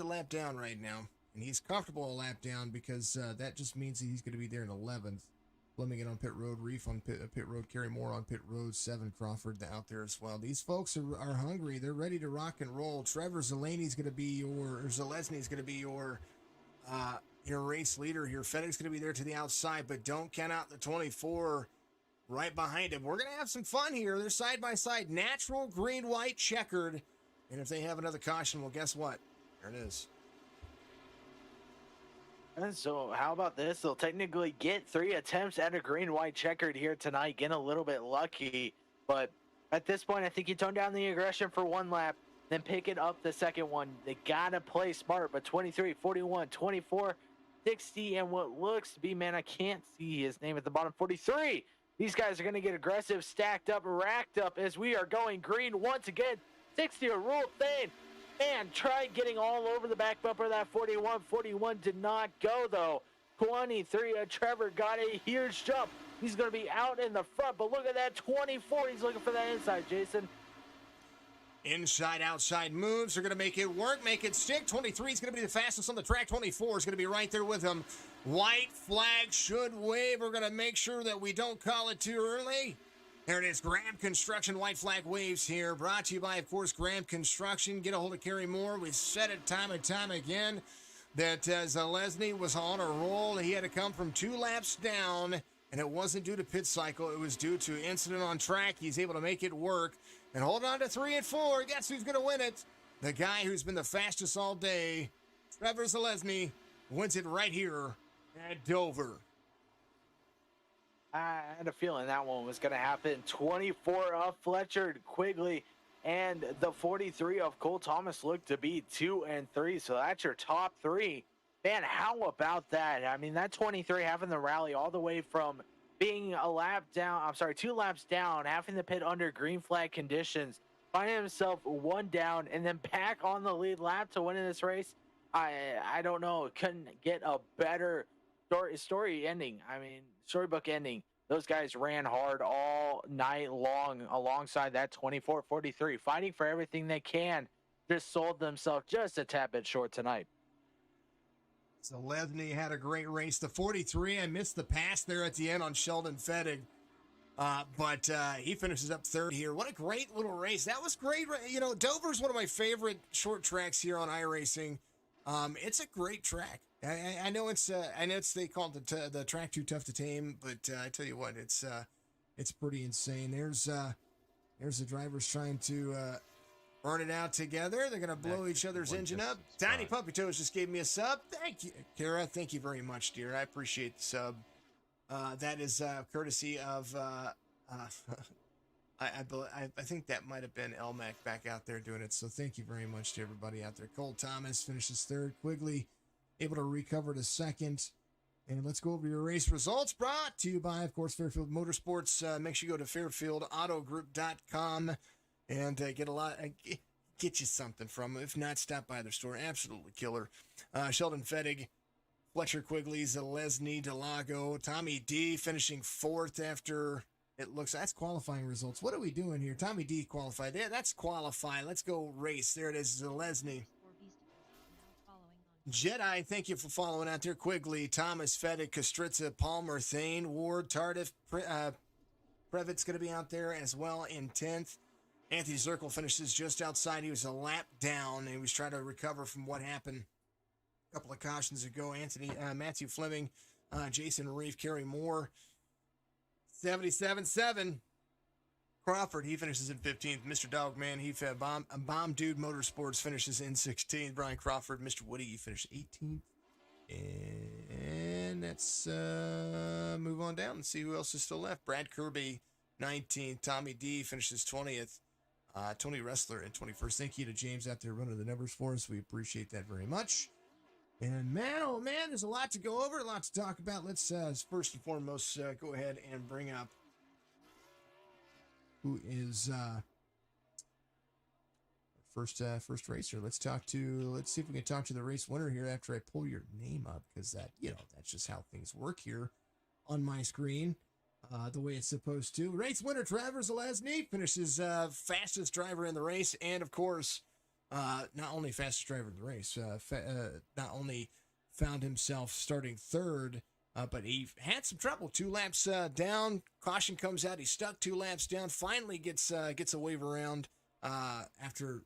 lap down right now, and he's comfortable a lap down because that just means that he's going to be there in 11th. Fleming on pit road, Reef on pit road, Kerry Moore on pit road, 7 Crawford out there as well. These folks are hungry. They're ready to rock and roll. Trevor Zelesny's going to be your race leader here. Fennig's going to be there to the outside, but don't count out the 24 right behind him. We're going to have some fun here. They're side by side, natural green, white, checkered. And if they have another caution, well, guess what? There it is. And so how about this? They'll technically get 3 attempts at a green-white checkered here tonight, getting a little bit lucky. But at this point, I think you tone down the aggression for 1 lap, then pick it up the second one. They got to play smart, but 23, 41, 24, 60, and what looks to be, man, I can't see his name at the bottom, 43. These guys are going to get aggressive, stacked up, racked up as we are going green once again. 60 a rule thing. And tried getting all over the back bumper of that 41. 41 did not go, though. 23, Trevor got a huge jump. He's going to be out in the front, but look at that 24. He's looking for that inside, Jason. Inside, outside moves are going to make it work, make it stick. 23 is going to be the fastest on the track. 24 is going to be right there with him. White flag should wave. We're going to make sure that we don't call it too early. There it is, Graham Construction, white flag waves here. Brought to you by, of course, Graham Construction. Get a hold of Kerry Moore. We've said it time and time again that Zelesny was on a roll. He had to come from 2 laps down, and it wasn't due to pit cycle. It was due to incident on track. He's able to make it work. And hold on to 3 and 4. Guess who's going to win it? The guy who's been the fastest all day, Trevor Zelesny, wins it right here at Dover. I had a feeling that one was going to happen. 24 of Fletcher Quigley and the 43 of Cole Thomas looked to be 2 and 3. So that's your top 3. Man, how about that? I mean, that 23 having the rally all the way from being 2 laps down, having the pit under green flag conditions, finding himself 1 down, and then back on the lead lap to winning this race. I don't know. Couldn't get a better story ending. I mean, storybook ending. Those guys ran hard all night long alongside that 24-43, fighting for everything they can. Just sold themselves just a tad bit short tonight. Zelesny had a great race. The 43, I missed the pass there at the end on Sheldon Fettig. But he finishes up 3rd here. What a great little race. That was great. You know, Dover's one of my favorite short tracks here on iRacing. It's a great track. I know they call it the track too tough to tame, but I tell you what, it's pretty insane. There's the drivers trying to burn it out together. They're gonna blow each other's engine up. Tiny Puppy Toes just gave me a sub. Thank you, Kara. Thank you very much, dear. I appreciate the sub. That is courtesy of I think that might have been Elmac back out there doing it. So thank you very much to everybody out there. Cole Thomas finishes 3rd. Quigley able to recover to 2nd. And let's go over your race results brought to you by, of course, Fairfield Motorsports. Make sure you go to fairfieldautogroup.com and get you something from them. If not, stop by their store. Absolutely killer. Sheldon Fettig, Fletcher Quigley, Zalesny, Delago, Tommy D finishing fourth after it looks. That's qualifying results. What are we doing here? Tommy D qualified. Yeah, that's qualifying. Let's go race. There it is, Zalesny. Jedi, thank you for following out there. Quigley, Thomas, Fettig, Kostritza, Palmer, Thane, Ward, Tardif, Previt's going to be out there as well in 10th. Anthony Zirkle finishes just outside. He was a lap down. He was trying to recover from what happened a couple of cautions ago. Matthew Fleming, Jason Reeve, Kerry Moore, 77.7. Crawford, he finishes in 15th. Mr. Dogman, Bomb Dude Motorsports finishes in 16th. Brian Crawford, Mr. Woody, he finished 18th. And let's move on down and see who else is still left. Brad Kirby, 19th. Tommy D finishes 20th. Tony Wrestler in 21st. Thank you to James out there running the numbers for us. We appreciate that very much. And man, oh man, there's a lot to go over, a lot to talk about. Let's first and foremost go ahead and bring up who is first racer. Let's see if we can talk to the race winner here after I pull your name up, because that's just how things work here on my screen, the way it's supposed to. Race winner Trevor Zalesny finishes fastest driver in the race, and of course, not only fastest driver in the race, not only found himself starting third, but he had some trouble. 2 laps down. Caution comes out. He's stuck 2 laps down. Finally gets a wave around after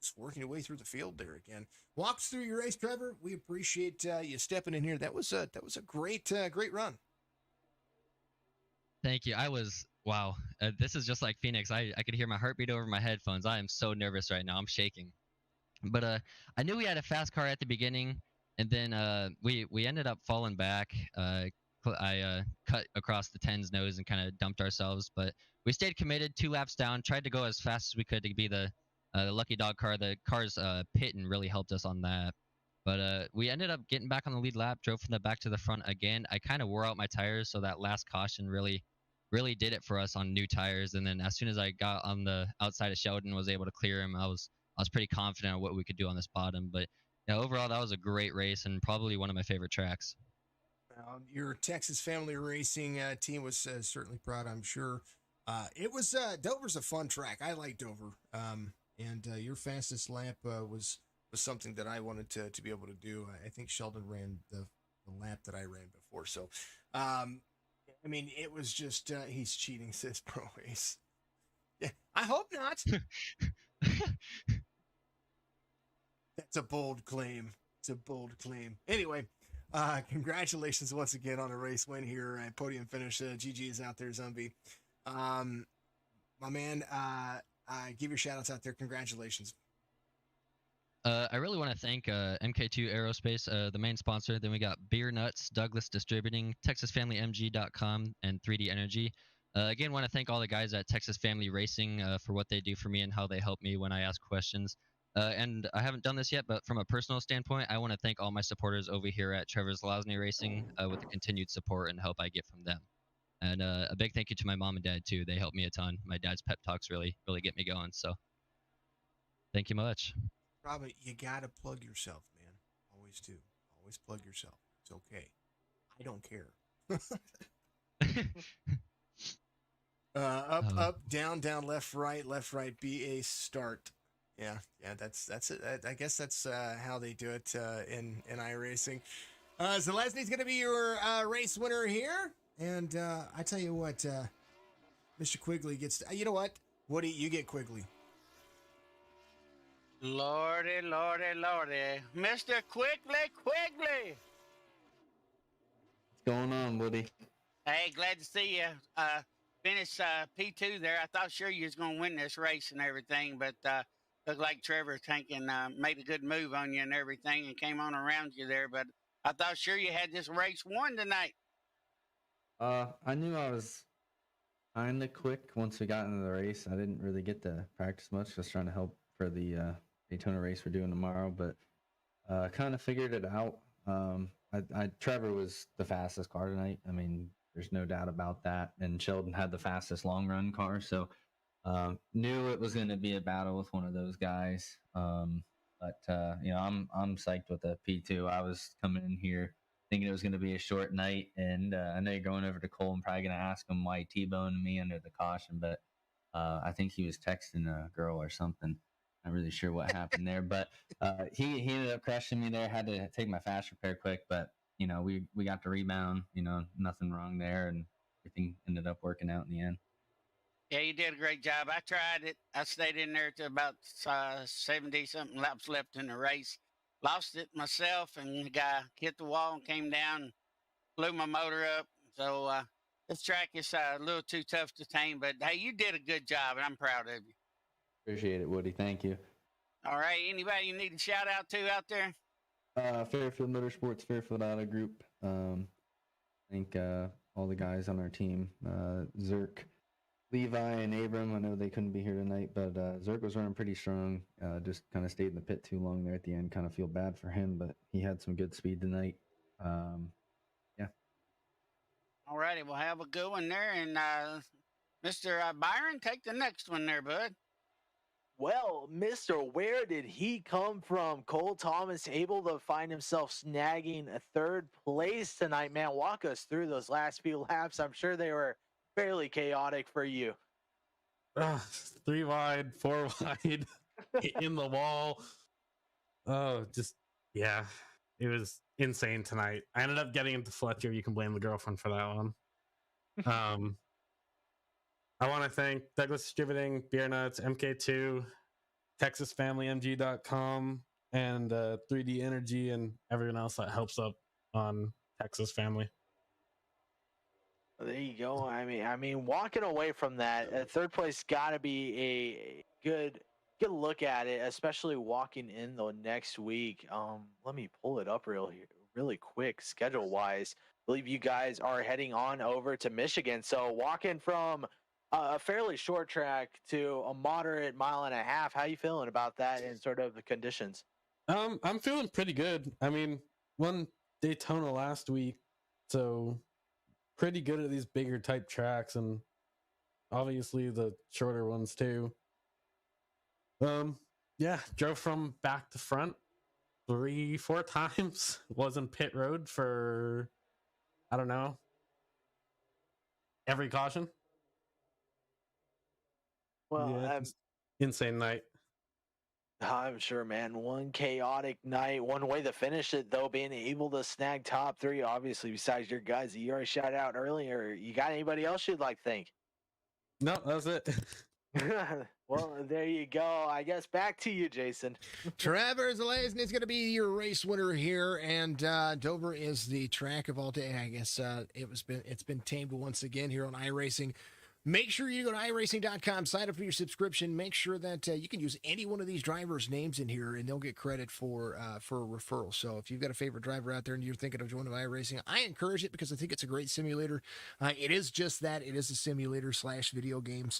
just working your way through the field there again. Walks through your race, Trevor. We appreciate you stepping in here. That was a great run. Thank you. Wow. This is just like Phoenix. I could hear my heartbeat over my headphones. I am so nervous right now. I'm shaking. But I knew we had a fast car at the beginning. And then we ended up falling back. I cut across the 10's nose and kind of dumped ourselves. But we stayed committed, 2 laps down, tried to go as fast as we could to be the lucky dog car. The car's pit and really helped us on that. But we ended up getting back on the lead lap, drove from the back to the front again. I kind of wore out my tires, so that last caution really did it for us on new tires. And then as soon as I got on the outside of Sheldon, was able to clear him, I was pretty confident on what we could do on this bottom. But yeah, overall, that was a great race and probably one of my favorite tracks. Your Texas Family Racing team was certainly proud, I'm sure. It was Dover's a fun track. I like Dover. And your fastest lap was something that I wanted to be able to do. I think Sheldon ran the lap that I ran before. So, I mean, it was just he's cheating, says Pro Ace. Yeah, I hope not. That's a bold claim. It's a bold claim. Anyway, congratulations once again on a race win here at podium finish. GG is out there, Zombie. My man, give your shout outs out there. Congratulations. I really want to thank MK2 Aerospace, the main sponsor. Then we got Beer Nuts, Douglas Distributing, TexasFamilyMG.com, and 3D Energy. Again, want to thank all the guys at Texas Family Racing for what they do for me and how they help me when I ask questions. And I haven't done this yet, but from a personal standpoint, I want to thank all my supporters over here at Trevor Zalesny Racing with the continued support and help I get from them. And a big thank you to my mom and dad, too. They helped me a ton. My dad's pep talks really get me going. So thank you much. Probably you got to plug yourself, man. Always do. Always plug yourself. It's okay. I don't care. Up, down, left, right, BA, start. Yeah, that's it. I guess that's how they do it in iRacing. Zalesny's going to be your race winner here. And I tell you what, Mr. Quigley gets... you know what? Woody, you get Quigley. Lordy. Mr. Quigley. What's going on, Woody? Hey, glad to see you. Finish P2 there. I thought sure you was going to win this race and everything, but looked like Trevor thinking made a good move on you and everything and came on around you there. But I thought sure you had this race won tonight. I knew I was kind of quick once we got into the race. I didn't really get to practice much, just trying to help for the Daytona race we're doing tomorrow, but kind of figured it out. Trevor was the fastest car tonight. I mean, there's no doubt about that. And Sheldon had the fastest long run car, so knew it was going to be a battle with one of those guys. But I'm psyched with the P2. I was coming in here thinking it was going to be a short night, and I know you're going over to Cole. I'm probably going to ask him why he T-boned me under the caution, but I think he was texting a girl or something. Not really sure what happened there, but he ended up crushing me there. Had to take my fast repair quick, but we got the rebound. Nothing wrong there, and everything ended up working out in the end. Yeah, you did a great job. I tried it. I stayed in there to about 70-something laps left in the race. Lost it myself, and the guy hit the wall and came down and blew my motor up. So this track is a little too tough to tame, but hey, you did a good job, and I'm proud of you. Appreciate it, Woody. Thank you. All right, anybody you need a shout out to out there? Fairfield Motorsports, Fairfield Auto Group. Thank all the guys on our team. Zerk, Levi, and Abram. I know they couldn't be here tonight, but Zerk was running pretty strong. Just kind of stayed in the pit too long there at the end. Kind of feel bad for him, but he had some good speed tonight. Yeah. All righty, we'll have a good one there. And Mr. Byron, take the next one there, bud. Well, Mr. Where did he come from? Cole Thomas able to find himself snagging a third place tonight. Man, walk us through those last few laps. I'm sure they were fairly chaotic for you. 3 wide, 4 wide, in the wall. Oh, just, yeah, it was insane tonight. I ended up getting into Fletcher. You can blame the girlfriend for that one. I want to thank Douglas Distributing, Beer Nuts, MK2, TexasFamilyMG.com, and 3D Energy, and everyone else that helps up on Texas Family. There you go. I mean, walking away from that, third place got to be a good look at it, especially walking in the next week. Let me pull it up really quick, schedule wise. I believe you guys are heading on over to Michigan. So walking from a fairly short track to a moderate 1.5 miles. How you feeling about that and sort of the conditions? I'm feeling pretty good. I mean, won Daytona last week, so pretty good at these bigger type tracks, and obviously the shorter ones too. Yeah, drove from back to front 3-4 times. Was in pit road for, I don't know, every caution. Well, yeah, insane night. I'm sure, man. One chaotic night. One way to finish it, though, being able to snag top 3, obviously, besides your guys that you already shouted out earlier. You got anybody else you'd like to thank? No, that's it. Well, there you go. I guess back to you, Jason. Trevor Zalazny is going to be your race winner here, and Dover is the track of all day. I guess it's been tamed once again here on iRacing. Make sure you go to iRacing.com, sign up for your subscription. Make sure that you can use any one of these drivers' names in here, and they'll get credit for a referral. So if you've got a favorite driver out there and you're thinking of joining iRacing, I encourage it because I think it's a great simulator. It is just that. It is a simulator / video game /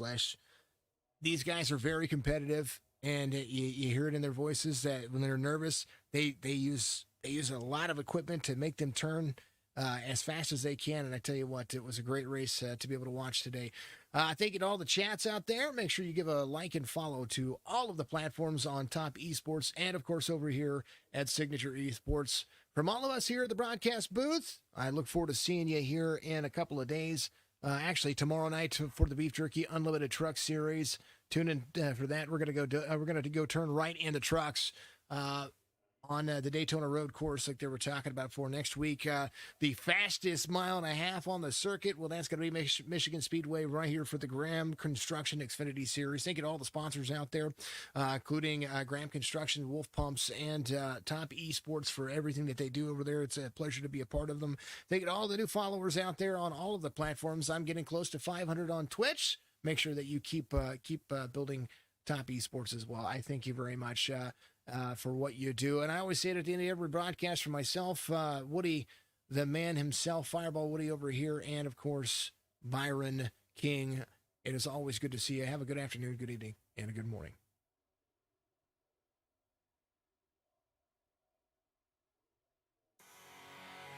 these guys are very competitive, and you hear it in their voices that when they're nervous, they use a lot of equipment to make them turn as fast as they can. And I tell you what, it was a great race to be able to watch today. Thank you to all the chats out there. Make sure you give a like and follow to all of the platforms on Topp Esports, and of course over here at Signature Esports. From all of us here at the broadcast booth, I look forward to seeing you here in a couple of days. Actually, tomorrow night for the Beef Jerky Unlimited Truck Series. Tune in for that. We're gonna go turn right into trucks on the Daytona Road Course, like they were talking about for next week. The fastest 1.5 miles on the circuit. Well, that's going to be Michigan Speedway right here for the Graham Construction Xfinity Series. Thank you to all the sponsors out there, including Graham Construction, Wolf Pumps, and Topp Esports for everything that they do over there. It's a pleasure to be a part of them. Thank you to all the new followers out there on all of the platforms. I'm getting close to 500 on Twitch. Make sure that you keep building Topp Esports as well. I thank you very much for what you do. And I always say it at the end of every broadcast for myself, Woody, the man himself, Fireball Woody over here, and of course, Byron King. It is always good to see you. Have a good afternoon, good evening, and a good morning.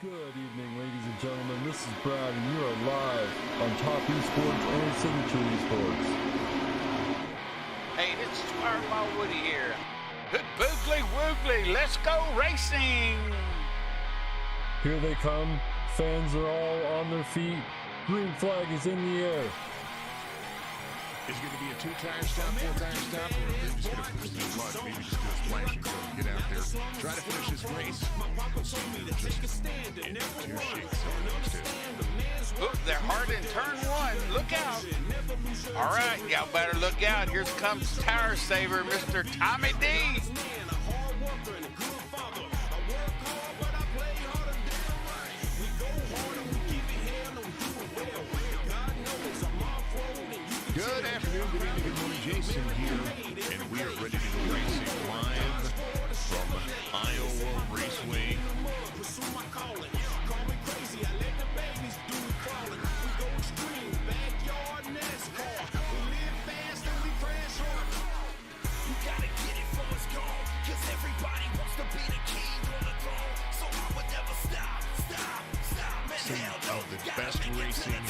Good evening, ladies and gentlemen. This is Brad, and you are live on Topp eSports and Signature eSports. Hey, this is Fireball Woody here. Good boogly woogly, let's go racing! Here they come. Fans are all on their feet. Green flag is in the air. Is it going to be a 2-tire stop, 4-tire stop, or they're just going to push through the mud, maybe just do a splash and go get out there, try to finish this race. In 2 shakes. Oop, they're hard in turn 1. Look out. All right, y'all better look out. Here comes Tower Saver, Mr. Tommy D. Good afternoon, good evening, good morning. Jason here, and we are ready to go racing live from Iowa Raceway. Some of the best racing